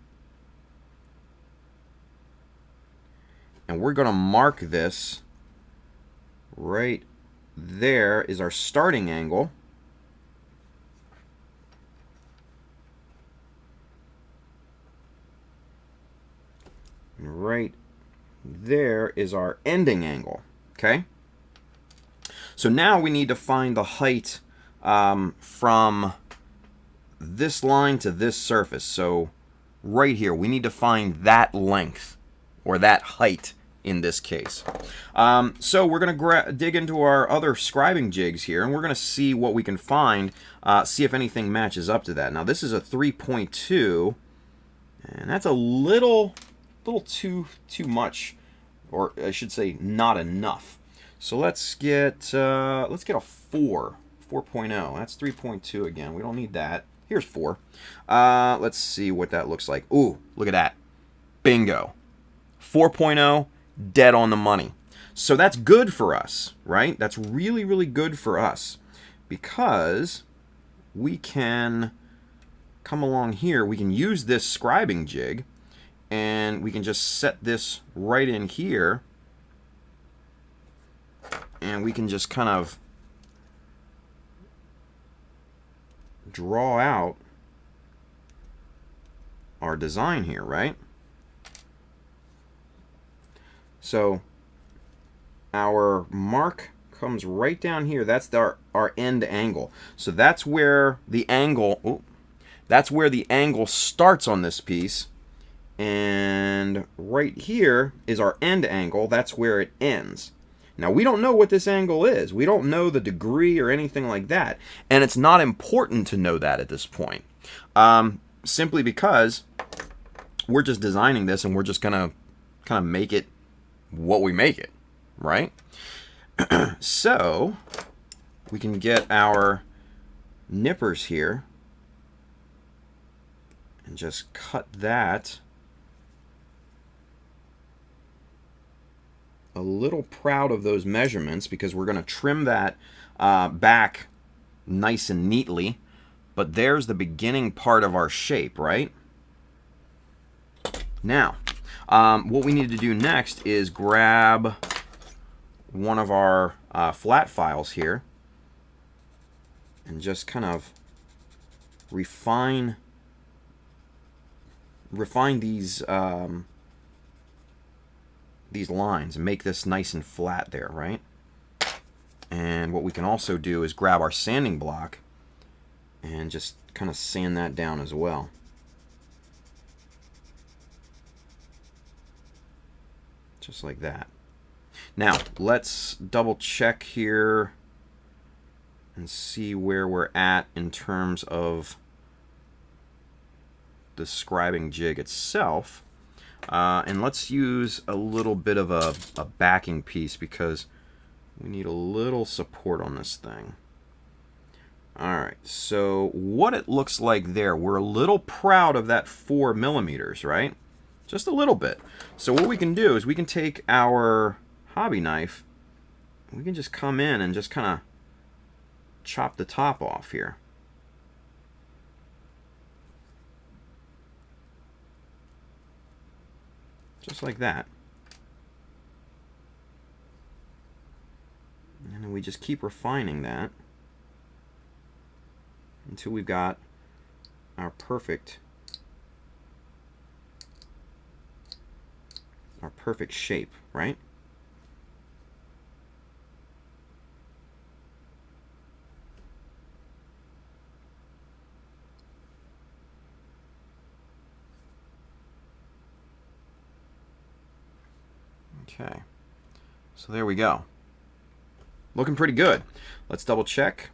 And we're going to mark this right there is our starting angle. And right there is our ending angle. Okay? So now we need to find the height from this line to this surface. So right here, we need to find that length, or that height in this case. So we're going to dig into our other scribing jigs here, and we're going to see what we can find, see if anything matches up to that. Now this is a 3.2, and that's a little too much, or I should say not enough. So let's get a 4.0. That's 3.2 again. We don't need that. Here's 4. Let's see what that looks like. Ooh, look at that. Bingo. 4.0, dead on the money. So that's good for us, right? That's really, really good for us, because we can come along here. We can use this scribing jig, and we can just set this right in here, and we can just kind of draw out our design here, right? So our mark comes right down here. That's our end angle. So that's where the angle, starts on this piece, and right here is our end angle. That's where it ends. Now, we don't know what this angle is. We don't know the degree or anything like that. And it's not important to know that at this point. Simply because we're just designing this, and we're just going to kind of make it what we make it, right? So we can get our nippers here and just cut that a little proud of those measurements, because we're going to trim that back nice and neatly. But there's the beginning part of our shape, right? Now, what we need to do next is grab one of our flat files here and just kind of refine these lines and make this nice and flat there, right? And what we can also do is grab our sanding block and just kind of sand that down as well. Just like that. Now, let's double check here and see where we're at in terms of the scribing jig itself. And let's use a little bit of a backing piece, because we need a little support on this thing. Alright, so what it looks like there, we're a little proud of that 4 millimeters, right? Just a little bit. So what we can do is we can take our hobby knife, we can just come in and just kind of chop the top off here. Just like that. And then we just keep refining that until we've got our perfect shape, right? Okay, so there we go. Looking pretty good. Let's double check.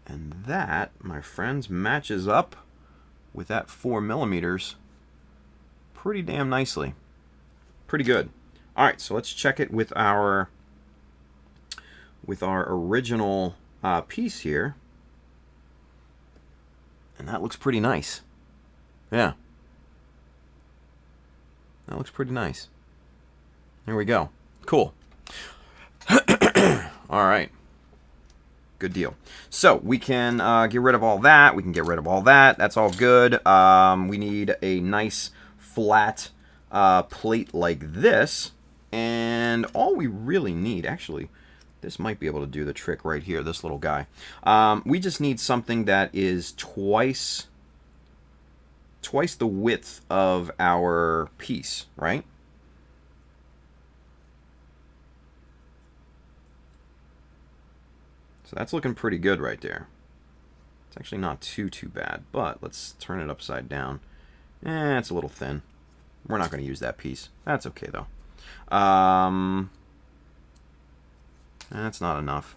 And that, my friends, matches up with that 4 millimeters pretty damn nicely. Pretty good. All right, so let's check it with our original piece here. And that looks pretty nice. Yeah. That looks pretty nice. There we go. Cool. All right. Good deal. So we can get rid of all that. We can get rid of all that. That's all good. We need a nice flat plate like this. And all we really need, actually, this might be able to do the trick right here, this little guy. We just need something that is twice the width of our piece, right? So that's looking pretty good right there. It's actually not too bad, but let's turn it upside down. It's a little thin. We're not going to use that piece. That's okay, though. That's not enough.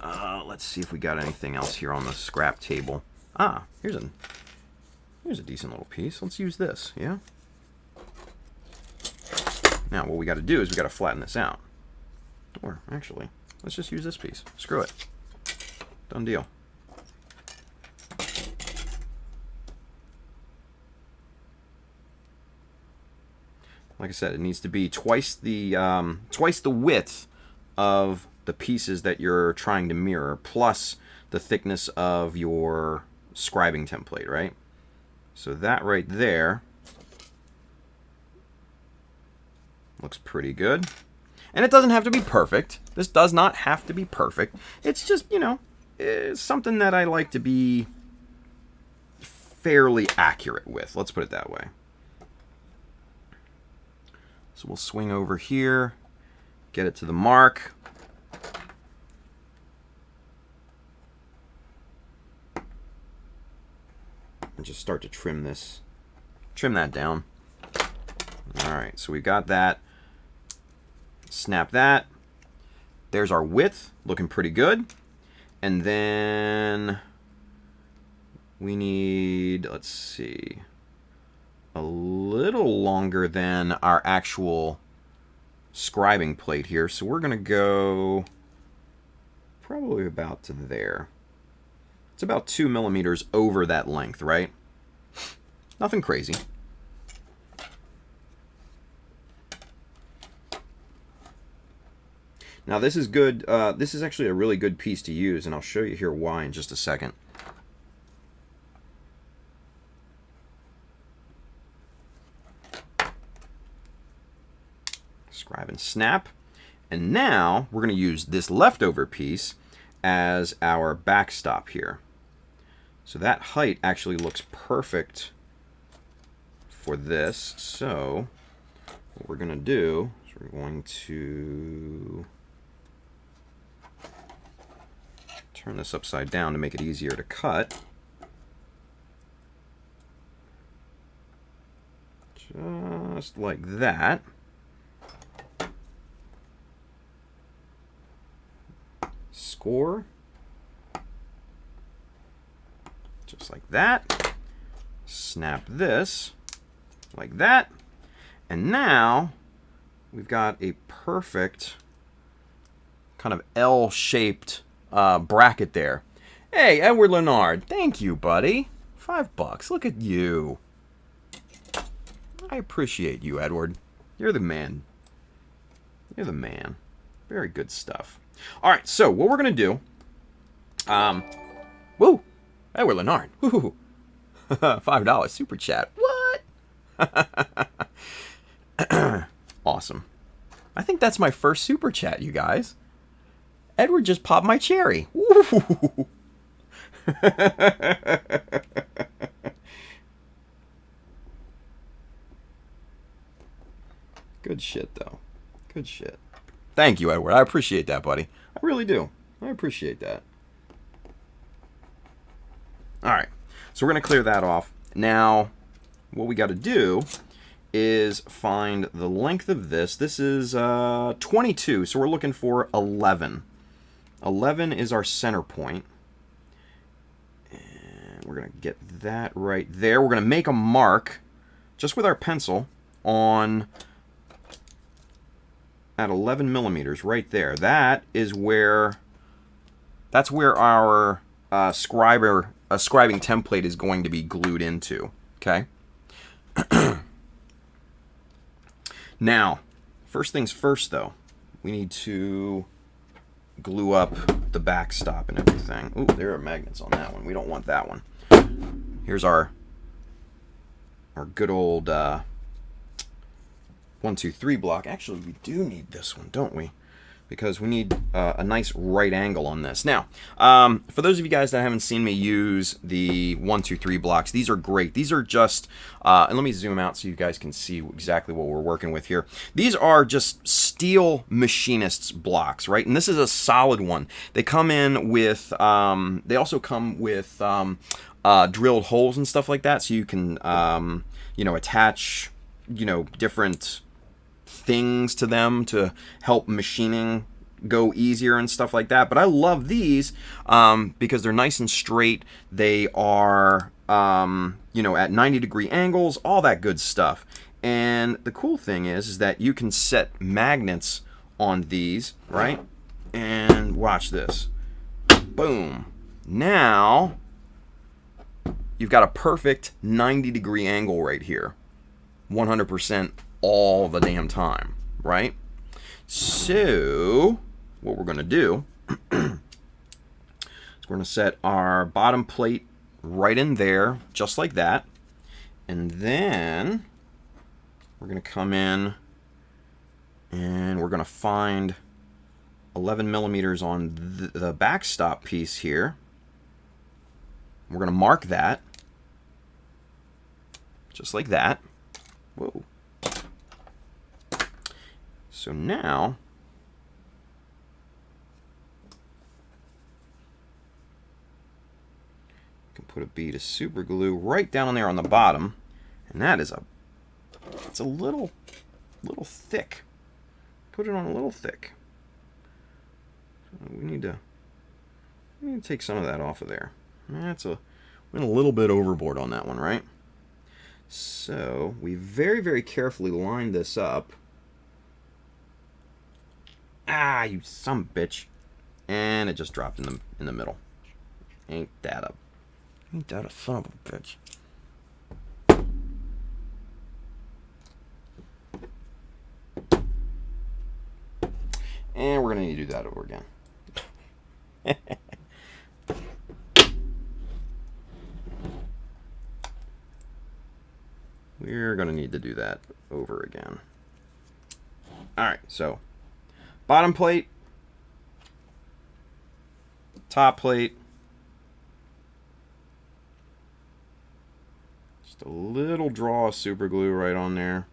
Let's see if we got anything else here on the scrap table. Here's a decent little piece. Let's use this, yeah? Now, what we got to do is we got to flatten this out. Or, actually, let's just use this piece. Screw it. Done deal. Like I said, it needs to be twice the width of the pieces that you're trying to mirror, plus the thickness of your scribing template, right? So that right there looks pretty good. And it doesn't have to be perfect. This does not have to be perfect. It's just, you know, it's something that I like to be fairly accurate with. Let's put it that way. So we'll swing over here, get it to the mark. And just start to trim that down. All right, so we've got that. Snap that. There's our width, looking pretty good. And then we need, let's see, a little longer than our actual scribing plate here. So we're going to go probably about to there. It's about 2 millimeters over that length, right? Nothing crazy. Now this is good. This is actually a really good piece to use, and I'll show you here why in just a second. Scribe and snap. And now we're going to use this leftover piece as our backstop here. So that height actually looks perfect for this. So what we're going to do is we're going to turn this upside down to make it easier to cut. Just like that. Score. Just like that. Snap this like that. And now we've got a perfect kind of L-shaped bracket there. Hey, Edward Leonard, thank you, buddy. $5. Look at you. I appreciate you, Edward. You're the man. You're the man. Very good stuff. All right, so what we're going to do... woo! Edward Leonard. Woo! $5 super chat. What? Awesome. I think that's my first super chat, you guys. Edward just popped my cherry. Woo! Good shit, though. Good shit. Thank you, Edward. I appreciate that, buddy. I really do. I appreciate that. All right. So we're going to clear that off. Now, what we got to do is find the length of this. This is 22, so we're looking for 11. 11 is our center point. And we're going to get that right there. We're going to make a mark just with our pencil on... at 11 millimeters right there. That's where our scriber scribing template is going to be glued into. Okay. Now, first things first, though, we need to glue up the backstop and everything. Ooh, there are magnets on that one. We don't want that one. Here's our good old 1, 2, 3 block. Actually, we do need this one, don't we? Because we need a nice right angle on this. Now, for those of you guys that haven't seen me use the 1, 2, 3 blocks, these are great. These are just, and let me zoom out so you guys can see exactly what we're working with here. These are just steel machinist's blocks, right? And this is a solid one. They come in with, they also come with drilled holes and stuff like that, so you can, you know, attach, you know, different things to them to help machining go easier and stuff like that. But I love these because they're nice and straight. They are, you know, at 90-degree angles, all that good stuff. And the cool thing is that you can set magnets on these, right? And watch this. Boom. Now, you've got a perfect 90-degree angle right here. 100% all the damn time, right? So what we're going to do is we're going to set our bottom plate right in there, just like that. And then we're going to come in and we're going to find 11 millimeters on the backstop piece here. We're going to mark that just like that. Whoa. So now, you can put a bead of super glue right down on there on the bottom, and that is it's a little thick. Put it on a little thick. So we need to take some of that off of there. Went a little bit overboard on that one, right? So we very, very carefully line this up. Ah, you son of a bitch. And it just dropped in the middle. Ain't that a son of a bitch. And we're going to need to do that over again. We're going to need to do that over again. Alright, so bottom plate, top plate, just a little draw of super glue right on there.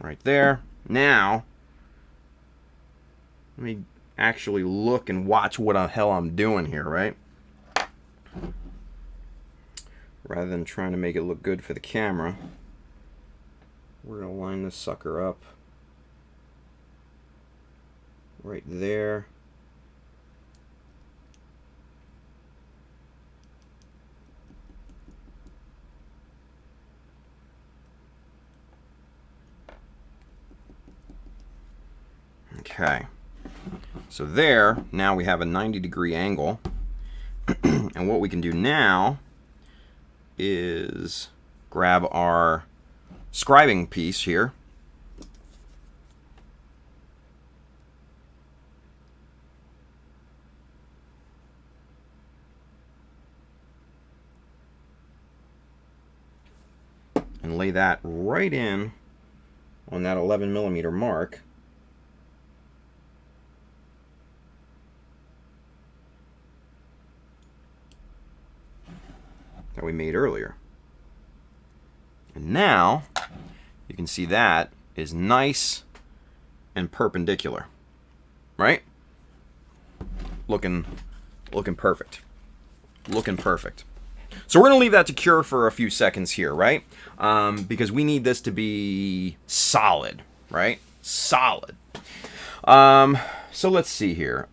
Right there. Now, let me actually look and watch what the hell I'm doing here, right? Rather than trying to make it look good for the camera, we're going to line this sucker up right there. Okay. So there, now we have a 90-degree angle. And what we can do now is grab our scribing piece here. And lay that right in on that 11 millimeter mark. That we made earlier. And now you can see that is nice and perpendicular, right? Looking perfect. Looking perfect. So we're going to leave that to cure for a few seconds here, right? Because we need this to be solid, right? Solid. So let's see here.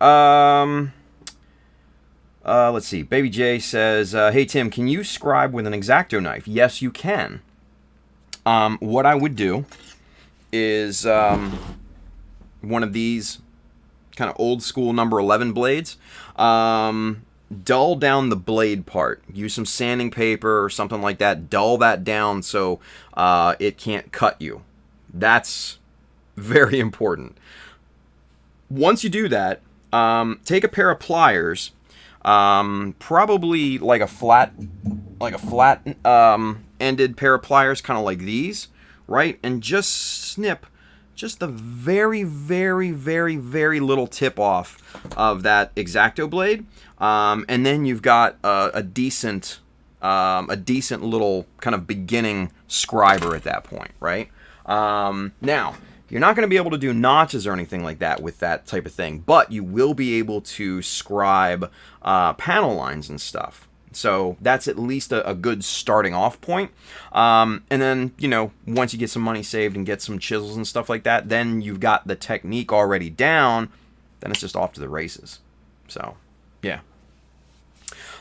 Let's see. Baby J says, hey, Tim, can you scribe with an X-Acto knife? Yes, you can. What I would do is one of these kind of old school number 11 blades. Dull down the blade part. Use some sanding paper or something like that. Dull that down so it can't cut you. That's very important. Once you do that, take a pair of pliers, probably like a flat ended pair of pliers, kind of like these, right? And just snip just the very, very, very, very little tip off of that X-Acto blade, and then you've got a decent little kind of beginning scriber at that point, right? Now, you're not going to be able to do notches or anything like that with that type of thing, but you will be able to scribe panel lines and stuff. So that's at least a good starting off point. And then, you know, once you get some money saved and get some chisels and stuff like that, then you've got the technique already down, then it's just off to the races. So, yeah.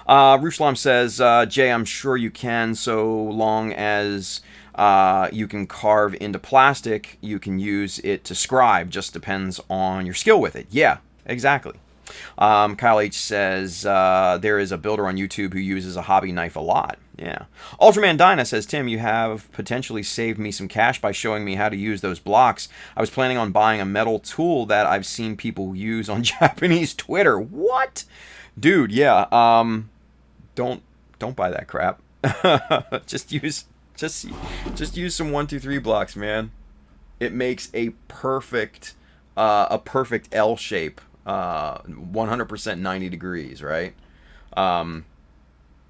Ruslam says, Jay, I'm sure you can, so long as you can carve into plastic, you can use it to scribe. Just depends on your skill with it. Yeah, exactly. Kyle H says, there is a builder on YouTube who uses a hobby knife a lot. Yeah. Ultraman Dinah says, Tim, you have potentially saved me some cash by showing me how to use those blocks. I was planning on buying a metal tool that I've seen people use on Japanese Twitter. What? Dude, yeah. Don't buy that crap. just use some 1, 2, 3 blocks, man. It makes a perfect L shape. 100% 90 degrees, right?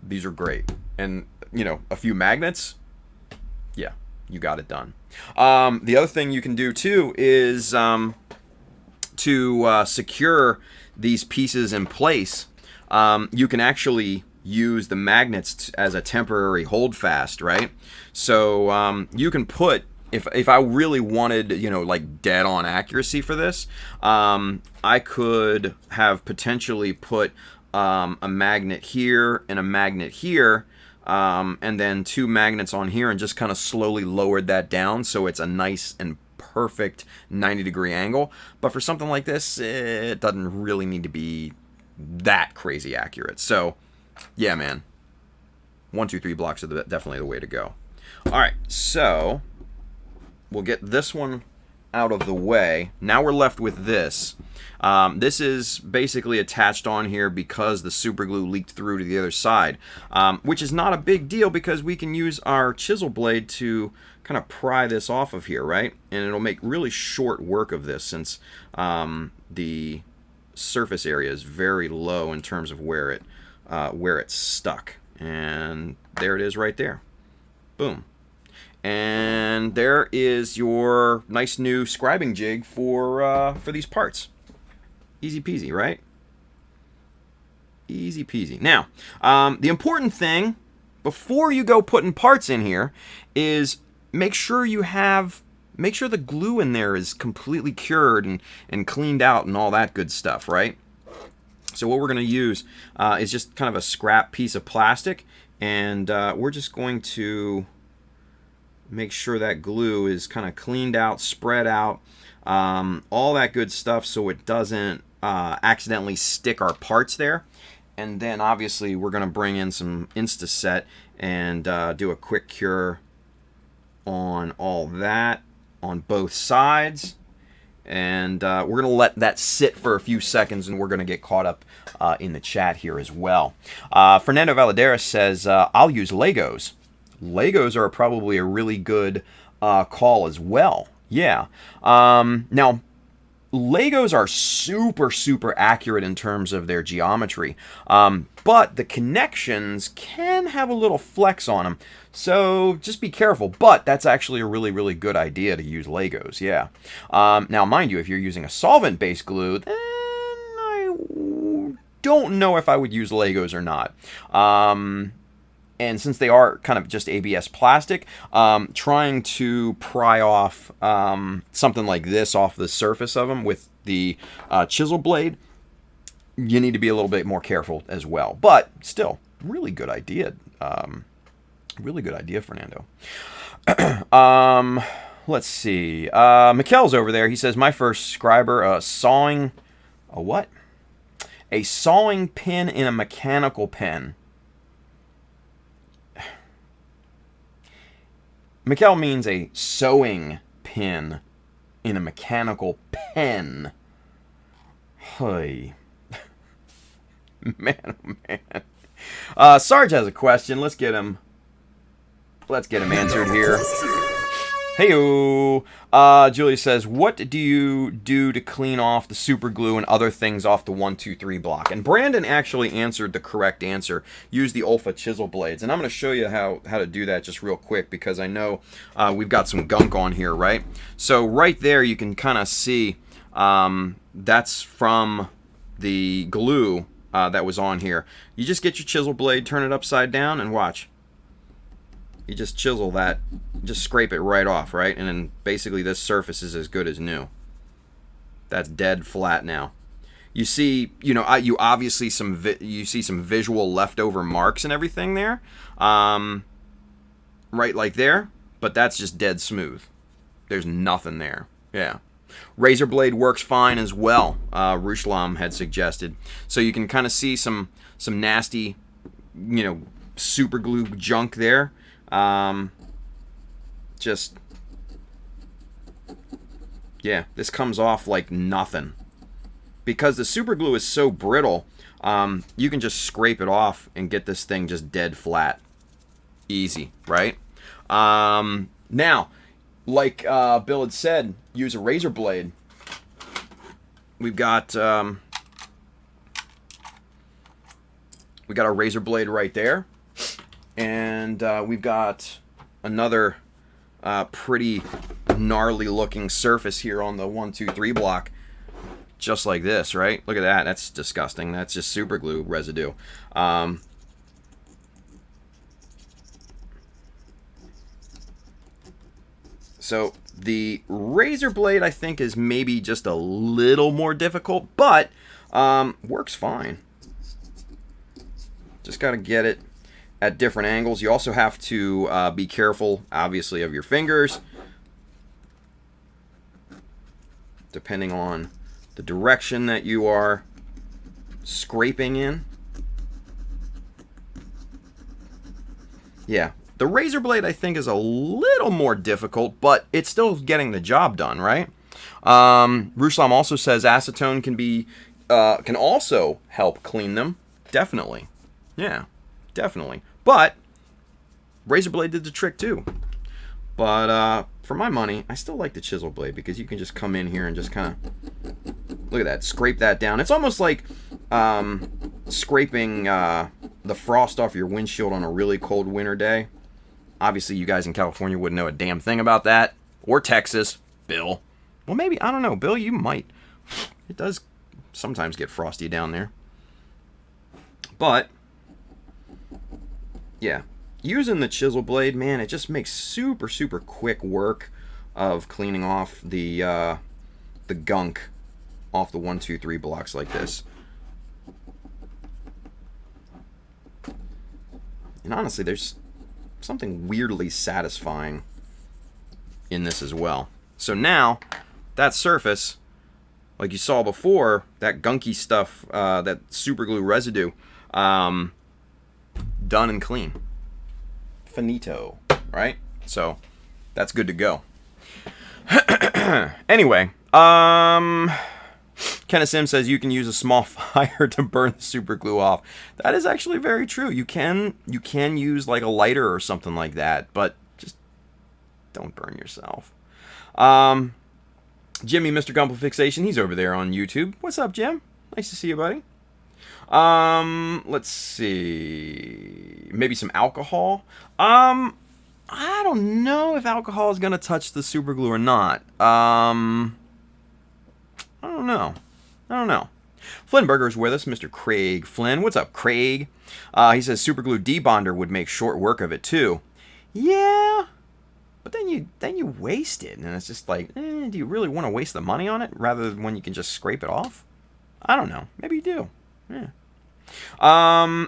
These are great. And, you know, a few magnets, yeah, you got it done. The other thing you can do, too, is to secure these pieces in place. You can actually use the magnets as a temporary holdfast, right? So you can put, if I really wanted, you know, like dead on accuracy for this, I could have potentially put a magnet here and a magnet here, and then 2 magnets on here, and just kind of slowly lowered that down so it's a nice and perfect 90-degree angle. But for something like this, it doesn't really need to be that crazy accurate. So, yeah, man. 1, 2, 3 blocks are definitely the way to go. All right, so we'll get this one out of the way. Now we're left with this. This is basically attached on here because the super glue leaked through to the other side, which is not a big deal because we can use our chisel blade to kind of pry this off of here, right? And it'll make really short work of this since the surface area is very low in terms of where it's stuck. And there it is right there. Boom. And there is your nice new scribing jig for these parts. Easy peasy, right? Easy peasy. Now, the important thing before you go putting parts in here is make sure the glue in there is completely cured and cleaned out and all that good stuff, right? So what we're going to use is just kind of a scrap piece of plastic, and we're just going to make sure that glue is kind of cleaned out, spread out, all that good stuff so it doesn't accidentally stick our parts there. And then obviously we're going to bring in some Instaset and do a quick cure on all that on both sides. And we're going to let that sit for a few seconds, and we're going to get caught up in the chat here as well. Fernando Valadares says, I'll use Legos. Legos are probably a really good call as well. Yeah. Now, Legos are super, super accurate in terms of their geometry, but the connections can have a little flex on them, so just be careful. But that's actually a really, really good idea to use Legos, yeah. Now, mind you, if you're using a solvent-based glue, then I don't know if I would use Legos or not. And since they are kind of just ABS plastic, trying to pry off something like this off the surface of them with the chisel blade, you need to be a little bit more careful as well. But still, really good idea. Really good idea, Fernando. Let's see. Mikkel's over there. He says, my first scriber, sawing A what? A sawing pin in a mechanical pen. Mikkel means a sewing pin in a mechanical pen. Hey. Man, oh man. Sarge has a question. Let's get him answered here. Heyo. Julie says, what do you do to clean off the super glue and other things off the 123 block? And Brandon actually answered the correct answer. Use the Olfa chisel blades. And I'm going to show you how to do that just real quick, because I know we've got some gunk on here, right? So right there you can kind of see that's from the glue that was on here. You just get your chisel blade, turn it upside down, and watch. You just chisel that, just scrape it right off, right? And then basically this surface is as good as new. That's dead flat now. You see, you obviously you see some visual leftover marks and everything there, right like there, but that's just dead smooth. There's nothing there. Yeah. Razor blade works fine as well, Rushlam had suggested. So you can kind of see some nasty, super glue junk there. This comes off like nothing. Because the super glue is so brittle, you can just scrape it off and get this thing just dead flat. Easy, right? Now, like Bill had said, use a razor blade. We've got a razor blade right there. And we've got another pretty gnarly looking surface here on the 123 block. Just like this, right? Look at that. That's disgusting. That's just super glue residue. So the razor blade, I think, is maybe just a little more difficult, but works fine. Just got to get it at different angles. You also have to be careful, obviously, of your fingers, depending on the direction that you are scraping in. Yeah, the razor blade, I think, is a little more difficult, but it's still getting the job done, right? Ruslam also says acetone can also help clean them. Definitely. Yeah, definitely. But razor blade did the trick too. But for my money, I still like the chisel blade, because you can just come in here and just kind of, look at that, scrape that down. It's almost like scraping the frost off your windshield on a really cold winter day. Obviously, you guys in California wouldn't know a damn thing about that. Or Texas, Bill. Well, maybe, I don't know, Bill, you might. It does sometimes get frosty down there. But yeah, using the chisel blade, man, it just makes super, super quick work of cleaning off the gunk off the 123 blocks like this. And honestly, there's something weirdly satisfying in this as well. So now, that surface, like you saw before, that gunky stuff, that super glue residue, done and clean. Finito, right? So that's good to go. Anyway, Kenneth Sim says you can use a small fire to burn the super glue off. That is actually very true. You can use like a lighter or something like that, but just don't burn yourself. Jimmy, Mr. Gumple Fixation, he's over there on YouTube. What's up, Jim? Nice to see you, buddy. Let's see. Maybe some alcohol. I don't know if alcohol is gonna touch the super glue or not. I don't know. Flynnberger's with us, Mr. Craig Flynn. What's up, Craig? He says super glue debonder would make short work of it too. Yeah, but then you waste it, and it's just like, do you really want to waste the money on it rather than when you can just scrape it off? I don't know. Maybe you do. Yeah.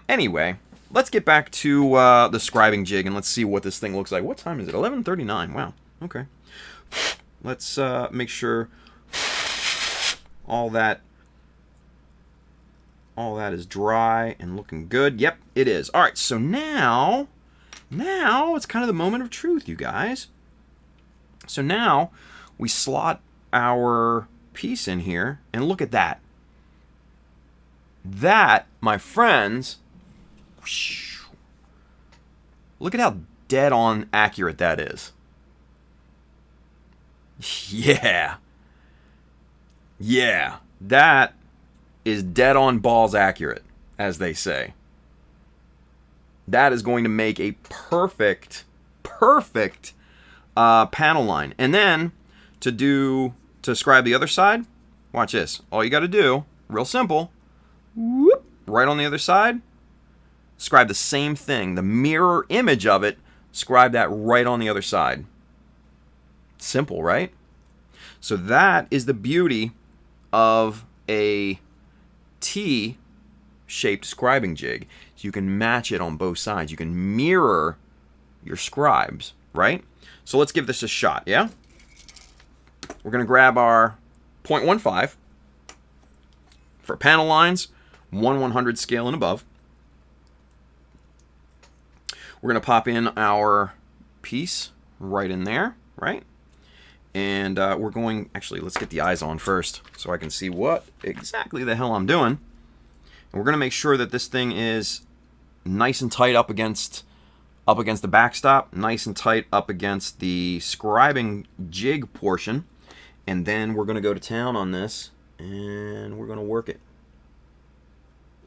Anyway, let's get back to the scribing jig and let's see what this thing looks like. What time is it? 11:39. Wow. Okay. Let's make sure all that all that is dry and looking good. Yep, it is. All right, so now it's kind of the moment of truth, you guys. So now we slot our piece in here, and look at that. That, my friends, look at how dead on accurate that is. Yeah. Yeah, that is dead on balls accurate, as they say. That is going to make a perfect panel line. And then to scribe the other side, watch this. All you got to do, real simple, whoop, right on the other side, scribe the same thing, the mirror image of it, scribe that right on the other side. Simple, right? So that is the beauty of a T-shaped scribing jig. So you can match it on both sides. You can mirror your scribes, right? So let's give this a shot, yeah? We're going to grab our 0.15 for panel lines, 1/100 scale and above. We're going to pop in our piece right in there, right? And we're going, actually, let's get the eyes on first so I can see what exactly the hell I'm doing. And we're going to make sure that this thing is nice and tight up against the backstop, nice and tight up against the scribing jig portion. And then we're going to go to town on this, and we're going to work it.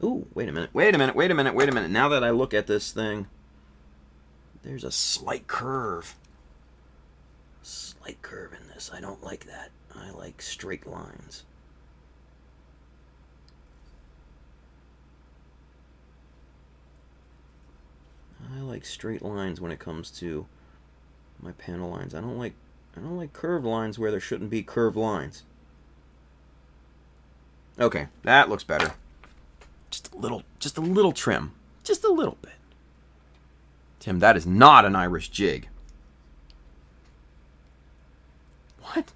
Ooh, wait a minute. Now that I look at this thing, there's a slight curve. Slight curve in this. I don't like that. I like straight lines. I like straight lines when it comes to my panel lines. I don't like curved lines where there shouldn't be curved lines. Okay, that looks better. Just a little trim. Just a little bit. Tim, that is not an Irish jig. What?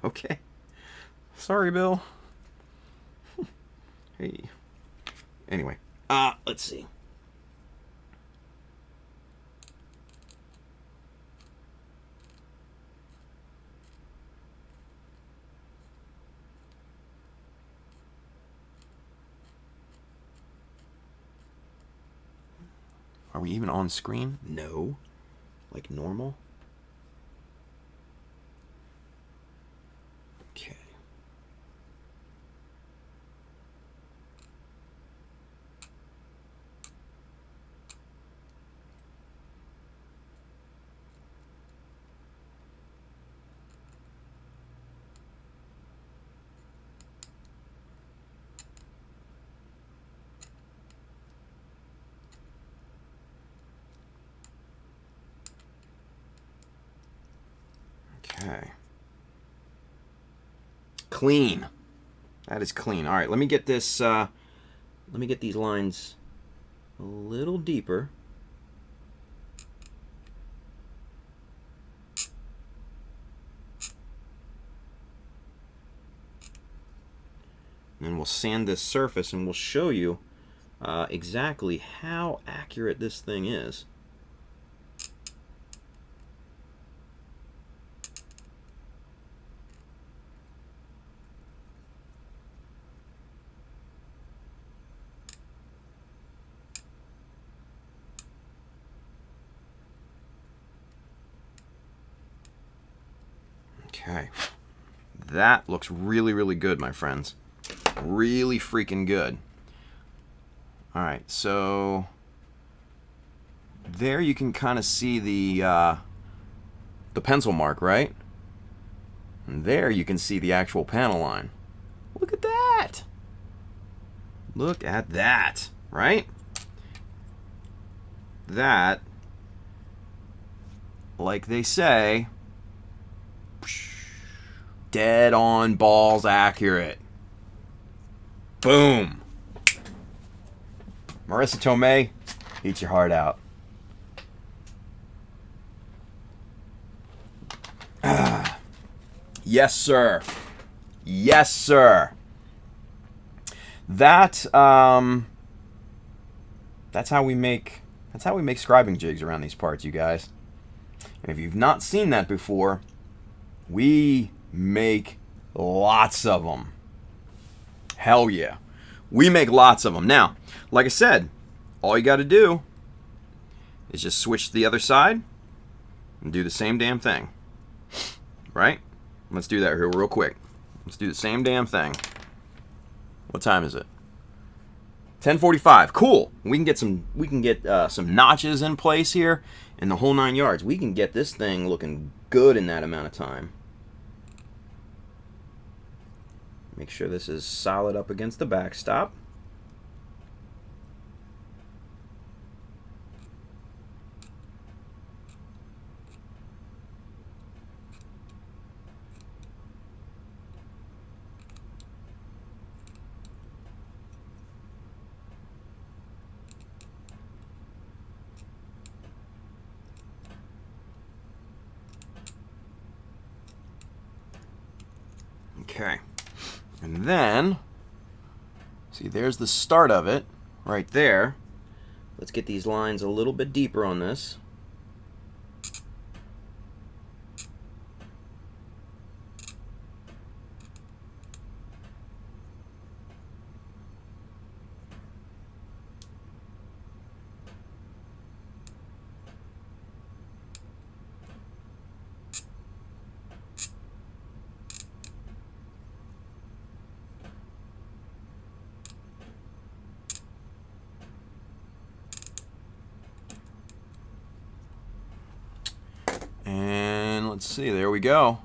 Okay. Sorry, Bill. Hey. Anyway, let's see. Are we even on screen? No. Like normal? Okay. Okay. Clean. That is clean. All right, let me get this. Let me get these lines a little deeper. And then we'll sand this surface, and we'll show you exactly how accurate this thing is. Okay, that looks really, really good, my friends. Really freaking good. All right, so there you can kind of see the pencil mark, right? And there you can see the actual panel line. Look at that. Look at that, right? That, like they say, dead on balls accurate. Boom. Marissa Tomei, eat your heart out. Yes, sir. Yes, sir. That's how we make scribing jigs around these parts, you guys. And if you've not seen that before, we make lots of them. Hell yeah. We make lots of them. Now, like I said, all you got to do is just switch to the other side and do the same damn thing. Right? Let's do that here real quick. Let's do the same damn thing. What time is it? 10:45. Cool. We can get some notches in place here and the whole 9 yards. We can get this thing looking good in that amount of time. Make sure this is solid up against the backstop. Okay, and then, see, there's the start of it right there. Let's get these lines a little bit deeper on this. And let's see, there we go.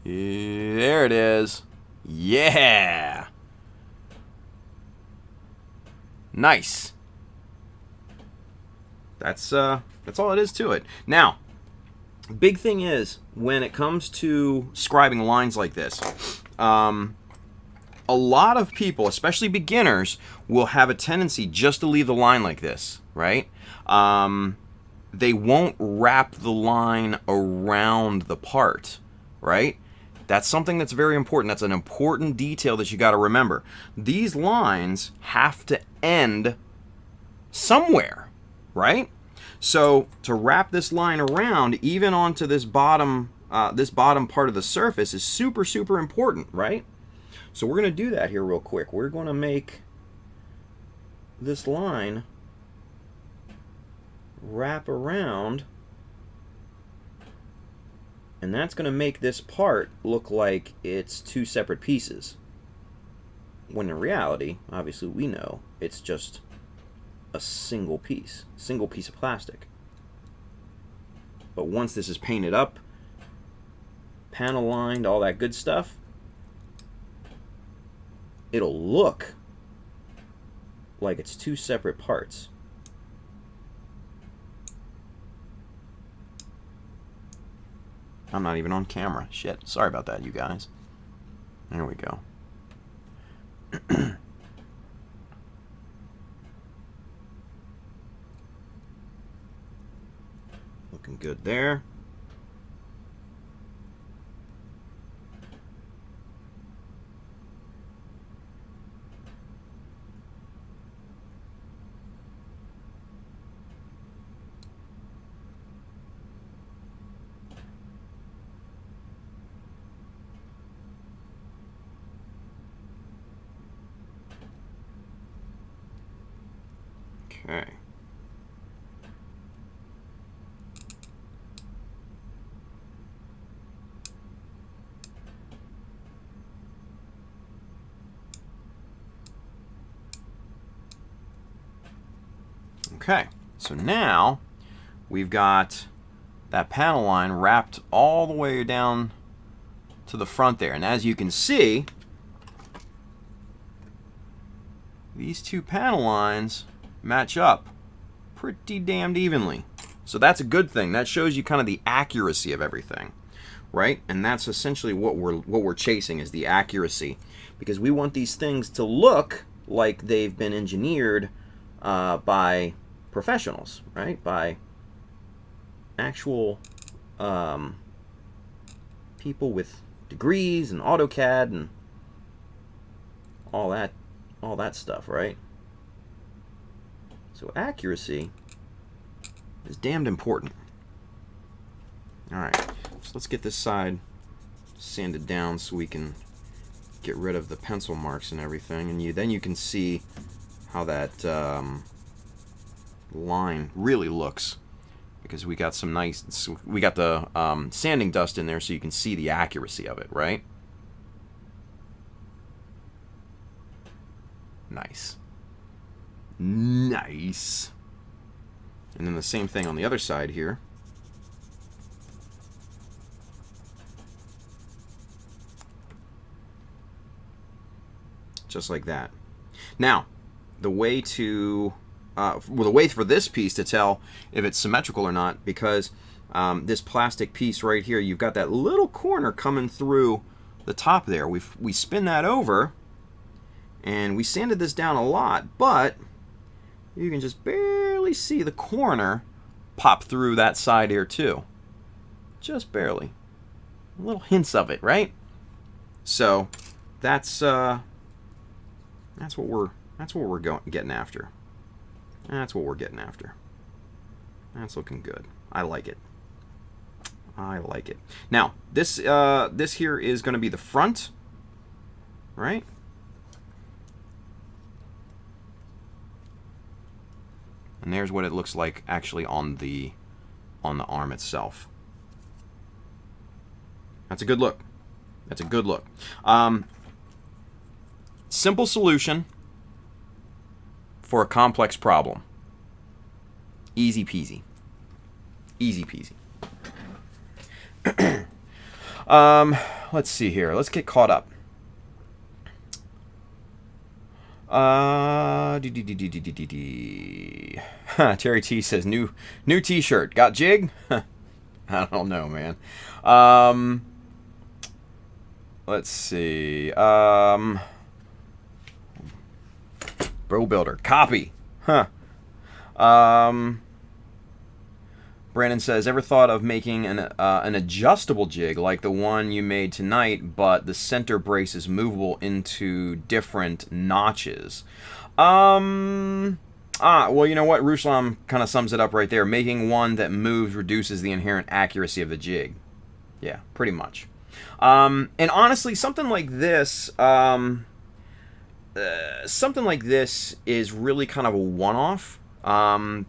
There it is. Yeah. Nice. That's all it is to it. Now, big thing is when it comes to scribing lines like this, a lot of people, especially beginners, will have a tendency just to leave the line like this, right? They won't wrap the line around the part, right? That's something that's very important. That's an important detail that you got to remember. These lines have to end somewhere, right? So to wrap this line around, even onto this bottom part of the surface, is super, super important, right? So we're going to do that here real quick. We're going to make this line wrap around, and that's going to make this part look like it's two separate pieces, when in reality, obviously, we know it's just a single piece of plastic. But once this is painted up, panel lined, all that good stuff, it'll look like it's two separate parts. I'm not even on camera. Shit. Sorry about that, you guys. There we go. Looking good there. Okay. Okay, so now we've got that panel line wrapped all the way down to the front there. And as you can see, these two panel lines match up pretty damned evenly. So that's a good thing. That shows you kind of the accuracy of everything, right? And that's essentially what we're chasing, is the accuracy, because we want these things to look like they've been engineered by professionals, right? By actual people with degrees and AutoCAD and all that stuff, right? So accuracy is damned important. All right, so let's get this side sanded down so we can get rid of the pencil marks and everything, and then you can see how that line really looks, because we got the sanding dust in there, so you can see the accuracy of it, right? Nice. Nice. And then the same thing on the other side here. Just like that. Now, the way for this piece to tell if it's symmetrical or not, because this plastic piece right here, you've got that little corner coming through the top there. We spin that over, and we sanded this down a lot, but you can just barely see the corner pop through that side here too. Just barely. Little hints of it, right? So that's what we're getting after. That's what we're getting after. That's looking good. I like it. I like it. Now, this here is going to be the front, right? And there's what it looks like actually on the arm itself. That's a good look. That's a good look. Simple solution for a complex problem. Easy peasy. Easy peasy. Let's see here. Let's get caught up. Terry T says new t-shirt. Got jig? I don't know, man. Let's see. Bro Builder. Copy. Huh. Brandon says, ever thought of making an adjustable jig like the one you made tonight, but the center brace is movable into different notches? Well, you know what? Ruslam kind of sums it up right there. Making one that moves reduces the inherent accuracy of the jig. Yeah, pretty much. And honestly, something like this is really kind of a one-off,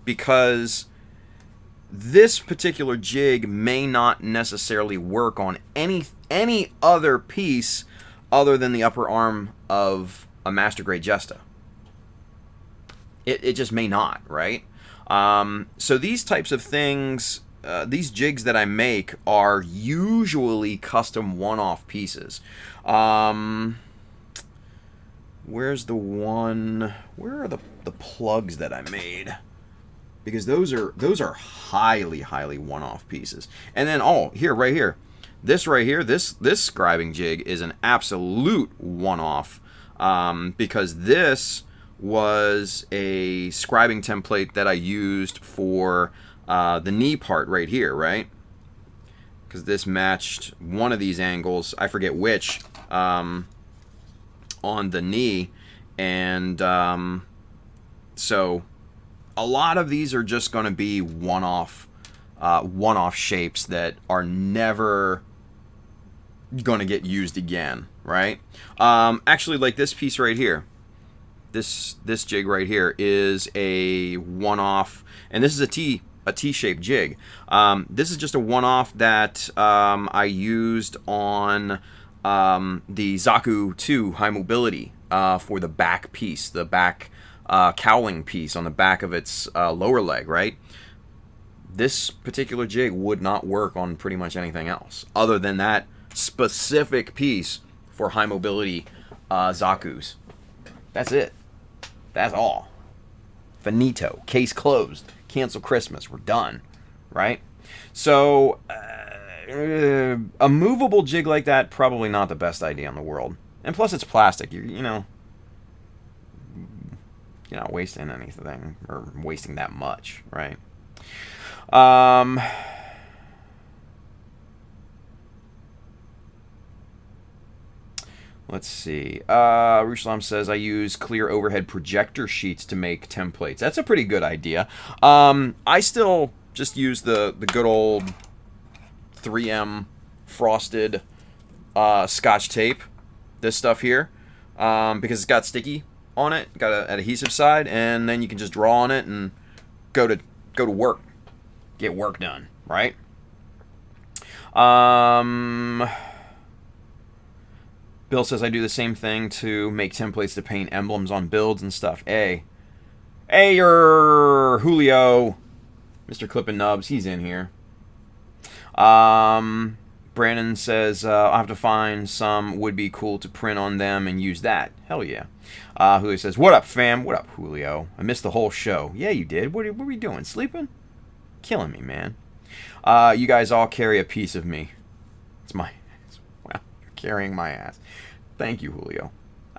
because this particular jig may not necessarily work on any other piece other than the upper arm of a master grade Jesta. It just may not, right? So these types of things, these jigs that I make are usually custom one-off pieces. Where's the one? Where are the plugs that I made? Because those are highly one-off pieces. And then right here, this scribing jig is an absolute one-off, because this was a scribing template that I used for the knee part right here, right? Because this matched one of these angles, I forget which, on the knee, and so a lot of these are just going to be one-off shapes that are never going to get used again, right? Actually, like this piece right here, this jig right here is a one-off, and this is a T-shaped jig. This is just a one-off that I used on the Zaku 2 High Mobility for the back piece, the back cowling piece on the back of its lower leg, right? This particular jig would not work on pretty much anything else other than that specific piece for high mobility Zakus. That's it. That's all. Finito. Case closed. Cancel Christmas. We're done, right? So a movable jig like that, probably not the best idea in the world. And plus it's plastic. You're not wasting anything or wasting that much, right? Let's see. Ruslam says, I use clear overhead projector sheets to make templates. That's a pretty good idea. I still just use the good old 3M frosted Scotch tape. This stuff here. Because it's got sticky on it. Got an adhesive side. And then you can just draw on it and go to work. Get work done. Right? Bill says, I do the same thing to make templates to paint emblems on builds and stuff. Hey, Julio. Mr. Clippin' Nubs, he's in here. Brandon says, I'll have to find some would be cool to print on them and use that. Hell yeah. Julio says, what up, fam? What up, Julio? I missed the whole show. Yeah, you did. What are we doing? Sleeping? Killing me, man. You guys all carry a piece of me. Well, you're carrying my ass. Thank you, Julio.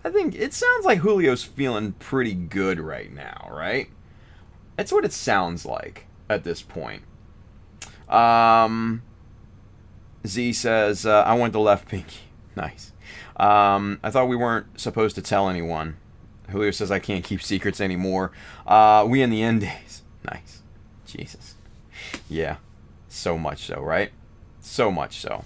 I think it sounds like Julio's feeling pretty good right now, right? That's what it sounds like at this point. Z says, I went to left pinky. Nice. I thought we weren't supposed to tell anyone. Julio says, I can't keep secrets anymore. We in the end days. Nice. Jesus. Yeah. So much so, right? So much so.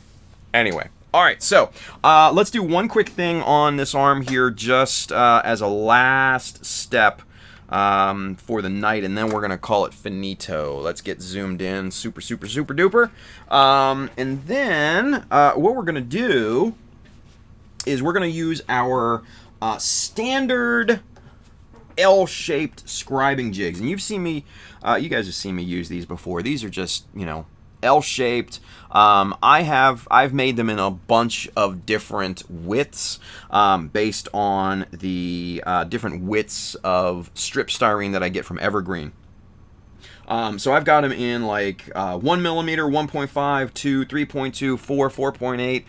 Anyway. All right, so let's do one quick thing on this arm here just as a last step for the night, and then we're going to call it finito. Let's get zoomed in super duper. And then what we're going to do is we're going to use our standard L-shaped scribing jigs. And you've seen me, you guys have seen me use these before. These are just, L-shaped. I've made them in a bunch of different widths based on the different widths of strip styrene that I get from Evergreen. So I've got them in like 1 millimeter, 1.5, 2, 3.2, 4, 4.8,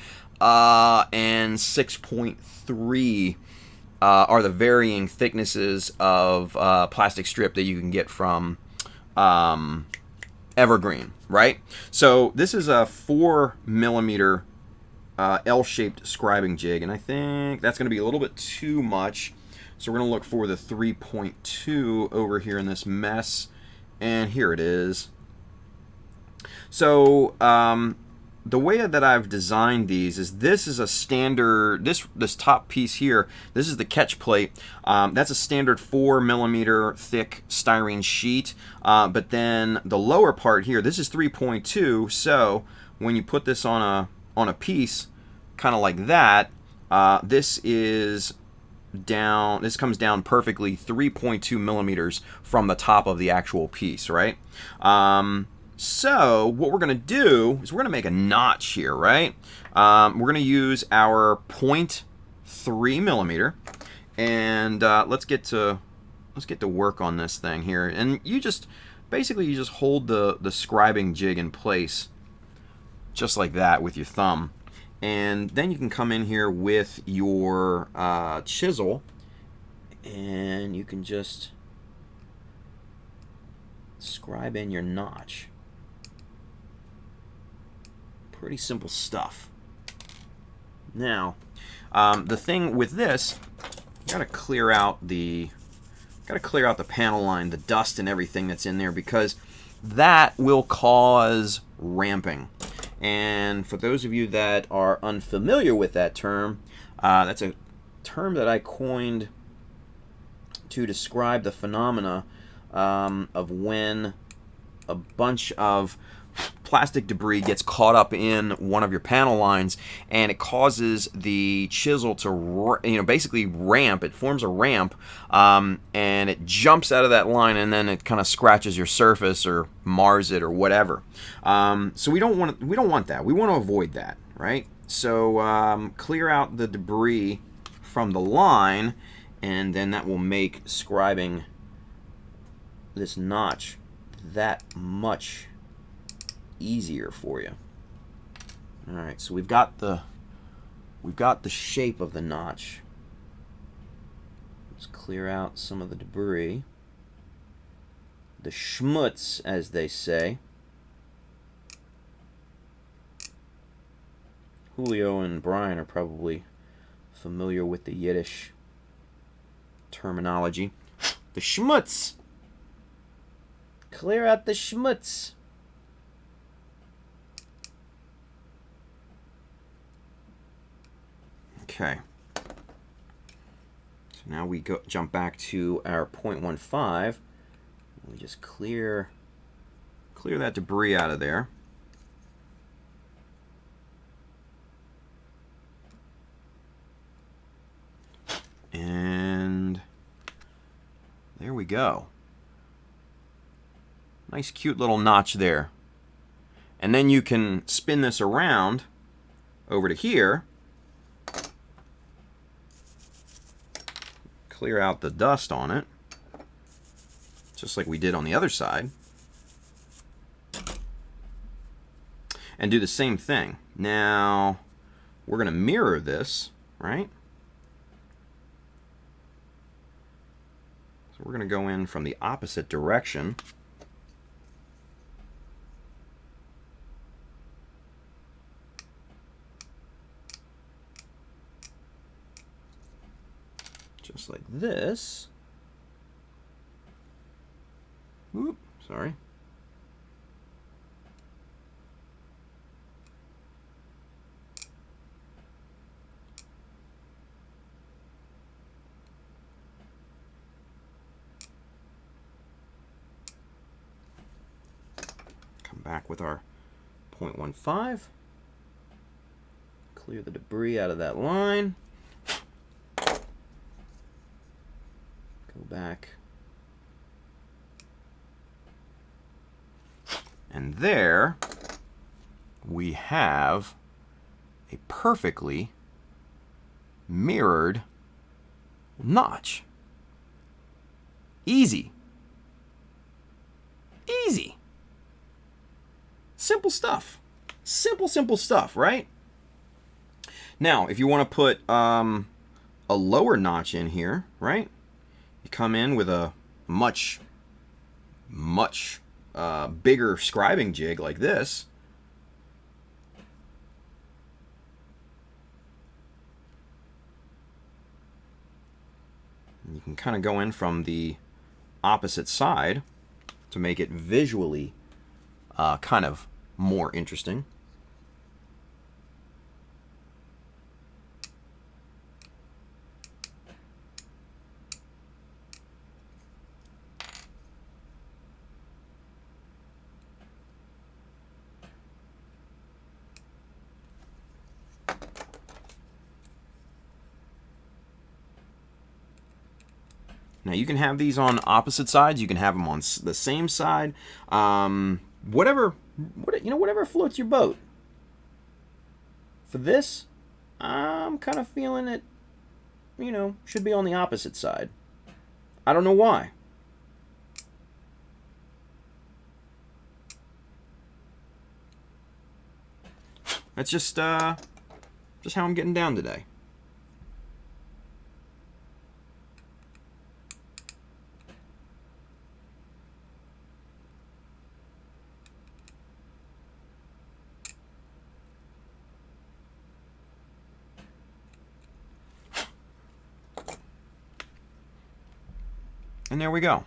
and 6.3 are the varying thicknesses of plastic strip that you can get from Evergreen, right? So this is a 4 millimeter L-shaped scribing jig, and I think that's going to be a little bit too much. So we're going to look for the 3.2 over here in this mess, and here it is. So the way that I've designed these is this is a standard, this top piece here, this is the catch plate. That's a standard 4 millimeter thick styrene sheet, but then the lower part here, this is 3.2, so when you put this on a piece kind of like that, this comes down perfectly 3.2 millimeters from the top of the actual piece, right? So what we're going to do is we're going to make a notch here, right? We're going to use our 0.3 millimeter, and let's get to work on this thing here. And you just hold the scribing jig in place just like that with your thumb, and then you can come in here with your chisel, and you can just scribe in your notch. Pretty simple stuff. Now, the thing with this, you gotta clear out the panel line, the dust and everything that's in there, because that will cause ramping. And for those of you that are unfamiliar with that term, that's a term that I coined to describe the phenomena of when a bunch of plastic debris gets caught up in one of your panel lines, and it causes the chisel to basically ramp. It forms a ramp, and it jumps out of that line, and then it kind of scratches your surface or mars it or whatever. So we don't want that. We want to avoid that, right? So clear out the debris from the line, and then that will make scribing this notch that much easier for you. All right, so we've got the shape of the notch. Let's clear out some of the debris, the schmutz, as they say. Julio and Brian are probably familiar with the Yiddish terminology. The schmutz. Clear out the schmutz. Okay. So now we jump back to our 0.15. We just clear that debris out of there. And there we go. Nice cute little notch there. And then you can spin this around over to here. Clear out the dust on it. Just like we did on the other side. And do the same thing. Now, we're going to mirror this, right? So we're going to go in from the opposite direction. Just like this. Oop, sorry. Come back with our 0.15. Clear the debris out of that line. Go back. And there we have a perfectly mirrored notch. Easy. Easy. Simple stuff. Simple stuff, right? Now, if you want to put a lower notch in here, right? You come in with a much bigger scribing jig like this. You can kind of go in from the opposite side to make it visually kind of more interesting. Now you can have these on opposite sides. You can have them on the same side. Whatever floats your boat. For this, I'm kind of feeling it, should be on the opposite side. I don't know why. That's just how I'm getting down today. And there we go.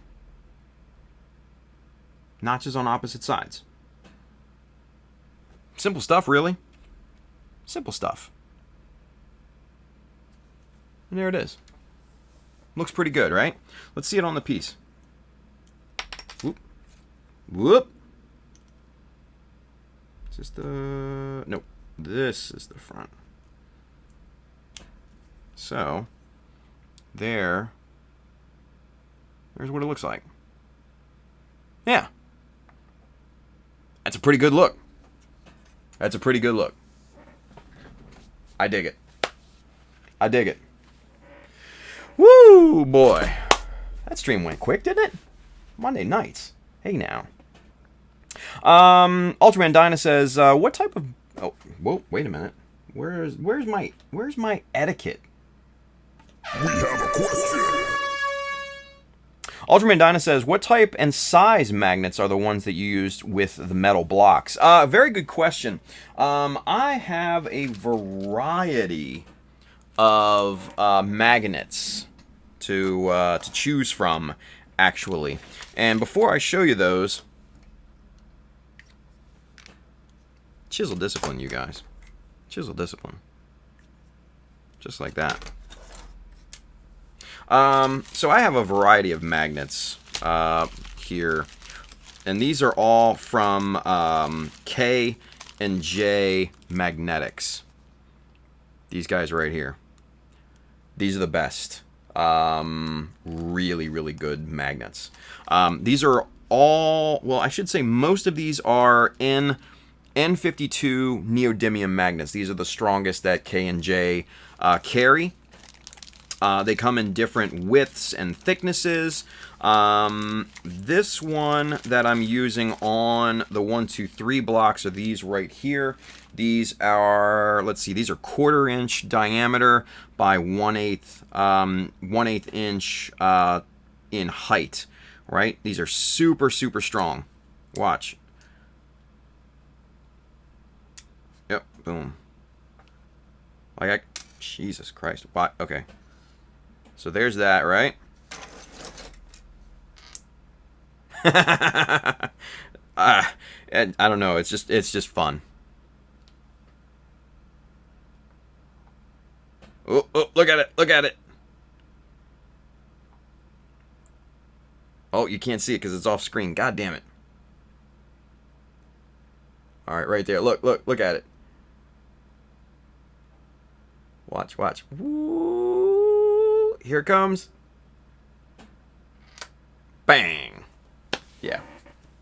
Notches on opposite sides. Simple stuff, really. Simple stuff. And there it is. Looks pretty good, right? Let's see it on the piece. Whoop. Whoop. Is this the... Nope. This is the front. So, there's what it looks like. Yeah. That's a pretty good look. That's a pretty good look. I dig it. I dig it. Woo, boy. That stream went quick, didn't it? Monday nights. Hey, now. Ultraman Dinah says, what type of... Oh, whoa, wait a minute. Where's my etiquette? We have a question. Ultraman Dinah says, what type and size magnets are the ones that you used with the metal blocks? Very good question. I have a variety of magnets to choose from, actually. And before I show you those, chisel discipline, you guys. Chisel discipline. Just like that. So I have a variety of magnets here. And these are all from K and J Magnetics. These guys right here. These are the best. Really, really good magnets. These are all, well, I should say most of these are in N52 neodymium magnets. These are the strongest that K and J carry. They come in different widths and thicknesses. This one that I'm using on the 1, 2, 3 blocks are these right here. These are, let's see, these are 1/4 inch diameter by 1/8 inch in height, right? These are super, super strong. Watch. Yep, boom. Jesus Christ. What? Okay. So there's that, right? And I don't know. It's just fun. Oh, look at it! Look at it! Oh, you can't see it because it's off screen. God damn it! All right, right there. Look at it. Watch. Woo! Here it comes. Bang! Yeah.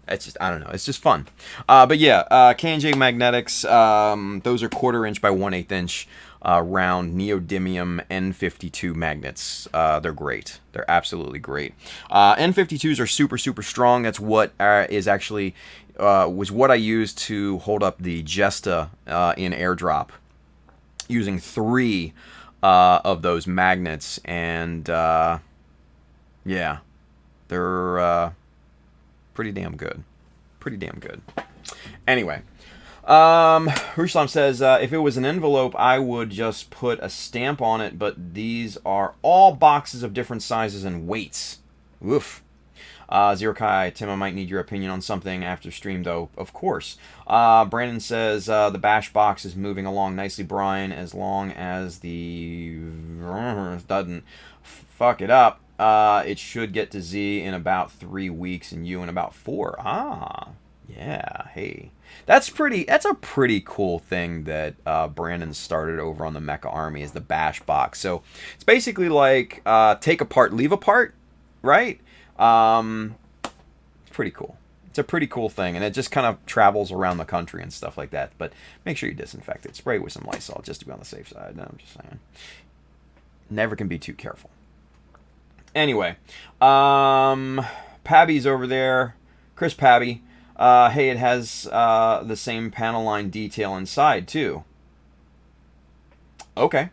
It's just, I don't know. It's just fun. But yeah, K&J Magnetics, those are 1/4 inch by 1/8 inch round neodymium N52 magnets. They're great. They're absolutely great. N52s are super, super strong. That's what is actually, was what I used to hold up the Jesta in airdrop. Using 3 of those magnets. And, yeah. They're pretty damn good. Pretty damn good. Anyway, Ruslam says, if it was an envelope, I would just put a stamp on it, but these are all boxes of different sizes and weights. Oof. Zero Kai, Tim, I might need your opinion on something after stream, though. Of course. Brandon says, the bash box is moving along nicely, Brian, as long as the doesn't fuck it up. It should get to Z in about 3 weeks and you in about 4. Yeah, hey. That's a pretty cool thing that Brandon started over on the Mecha Army, is the bash box. So it's basically like take apart, leave apart, right? Pretty cool. It's a pretty cool thing, and it just kind of travels around the country and stuff like that. But make sure you disinfect it. Spray it with some Lysol just to be on the safe side. No, I'm just saying. Never can be too careful. Anyway, Pabby's over there. Chris Pabby. Hey, it has the same panel line detail inside, too. Okay.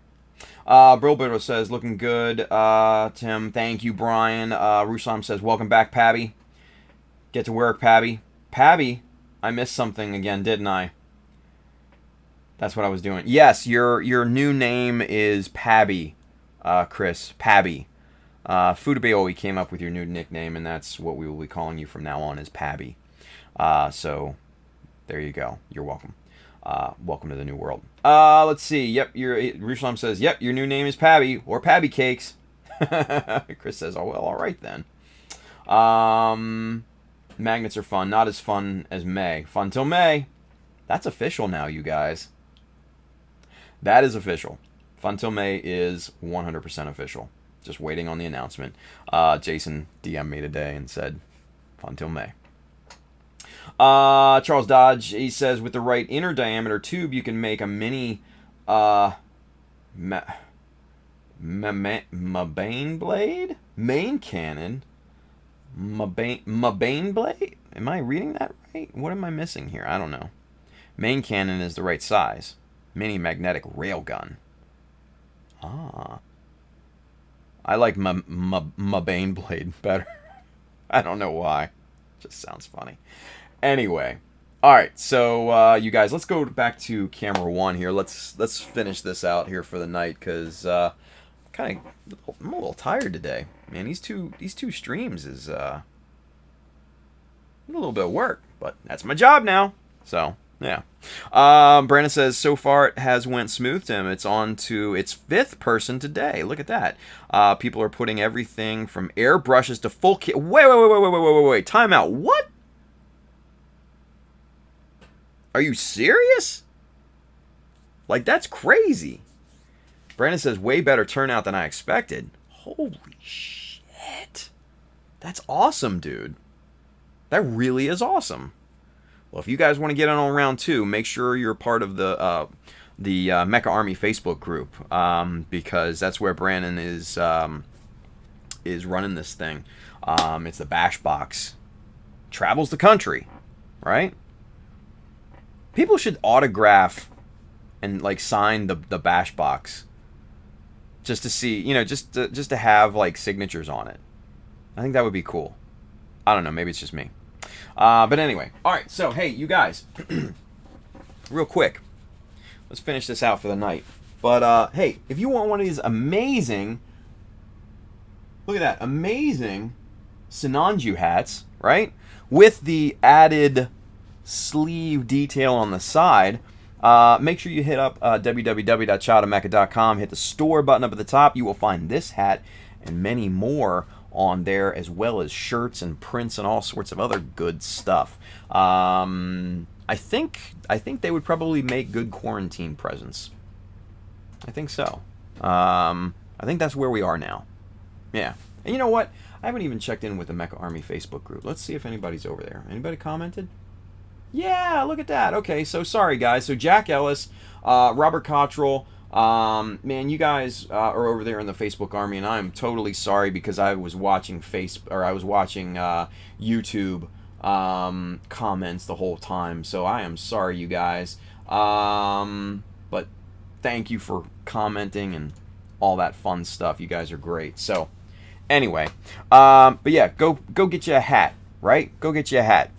Brilbito says, looking good. Tim, thank you, Brian. Rusam says, welcome back, Pabby. Get to work, Pabby. Pabby, I missed something again, didn't I? That's what I was doing. Yes, your new name is Pabby, Chris. Pabby. Fudabeoi came up with your new nickname, and that's what we will be calling you from now on, is Pabby. So, there you go. You're welcome. Welcome to the new world. Let's see. Yep, Ruslam says, yep, your new name is Pabby, or Pabby Cakes. Chris says, oh, well, all right then. Magnets are fun. Not as fun as May. Fun till May. That's official now, you guys. That is official. Fun till May is 100% official. Just waiting on the announcement. Jason DM'd me today and said, fun till May. Charles Dodge, he says, with the right inner diameter tube, you can make a mini Mabane blade? Main cannon? Mabane blade? Am I reading that right? What am I missing here? I don't know. Main cannon is the right size. Mini magnetic railgun. I like Mabane blade better. I don't know why. Just sounds funny. Anyway, All right, so you guys, let's go back to camera 1 here. Let's finish this out here for the night because I'm a little tired today. Man, these two streams is a little bit of work, but that's my job now. So yeah. Brandon says so far it has went smooth, Tim. It's on to its 5th person today. Look at that. People are putting everything from airbrushes to full kit. Wait. Time out. What? Are you serious? Like, that's crazy. Brandon says, way better turnout than I expected. Holy shit. That's awesome, dude. That really is awesome. Well, if you guys want to get in on round 2, make sure you're part of the Mecha Army Facebook group, because that's where Brandon is running this thing. It's the Bash Box. Travels the country, right? People should autograph and like sign the Bash Box just to see, just to have like signatures on it. I think that would be cool. I don't know, maybe it's just me. But anyway, all right. So hey, you guys, real quick, let's finish this out for the night. But hey, if you want one of these amazing, look at that, amazing Sinanju hats, right, with the added sleeve detail on the side, make sure you hit up www.chowdamecha.com, hit the store button up at the top. You will find this hat and many more on there, as well as shirts and prints and all sorts of other good stuff. I think they would probably make good quarantine presents. I think so. I think that's where we are now. Yeah. And you know what? I haven't even checked in with the Mecha Army Facebook group. Let's see if anybody's over there. Anybody commented? Yeah, look at that. Okay, so sorry guys. So Jack Ellis, Robert Cottrell, man, you guys are over there in the Facebook Army, and I'm totally sorry because I was watching YouTube comments the whole time. So I am sorry, you guys. But thank you for commenting and all that fun stuff. You guys are great. So anyway, but yeah, go get you a hat, right? Go get you a hat.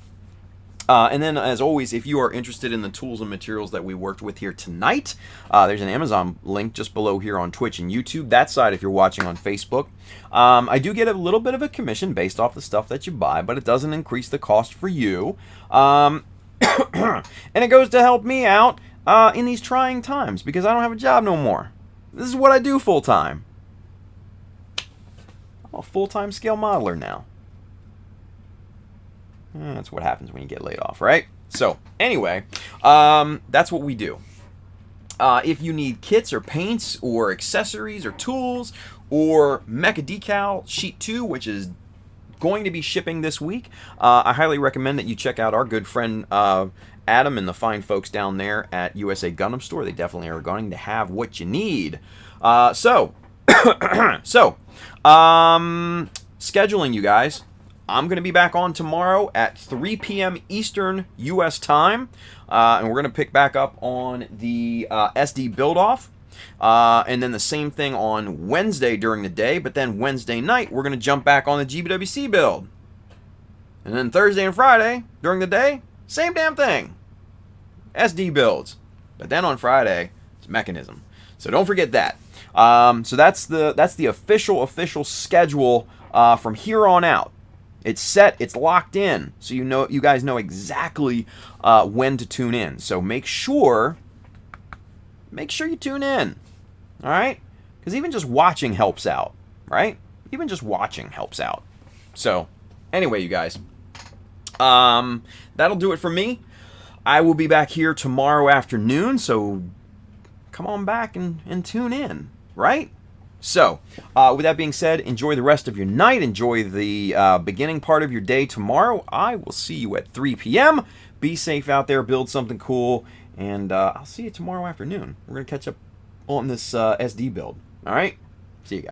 And then, as always, if you are interested in the tools and materials that we worked with here tonight, there's an Amazon link just below here on Twitch and YouTube. That side, if you're watching on Facebook. I do get a little bit of a commission based off the stuff that you buy, but it doesn't increase the cost for you. And it goes to help me out in these trying times because I don't have a job no more. This is what I do full-time. I'm a full-time scale modeler now. That's what happens when you get laid off, right? So, anyway, that's what we do. If you need kits or paints or accessories or tools or Mecha Decal Sheet 2, which is going to be shipping this week, I highly recommend that you check out our good friend Adam and the fine folks down there at USA Gundam Store. They definitely are going to have what you need. Scheduling, you guys. I'm going to be back on tomorrow at 3 p.m. Eastern U.S. time, and we're going to pick back up on the SD build-off, and then the same thing on Wednesday during the day, but then Wednesday night, we're going to jump back on the GBWC build. And then Thursday and Friday, during the day, same damn thing. SD builds. But then on Friday, it's Mechanism. So don't forget that. So that's the official schedule from here on out. It's set, it's locked in, so you guys know exactly when to tune in. So make sure you tune in, all right? Because even just watching helps out, right? Even just watching helps out. So anyway, you guys, that'll do it for me. I will be back here tomorrow afternoon, so come on back and tune in, right? So, with that being said, enjoy the rest of your night. Enjoy the beginning part of your day tomorrow. I will see you at 3 p.m. Be safe out there. Build something cool. And I'll see you tomorrow afternoon. We're going to catch up on this SD build. All right? See you guys.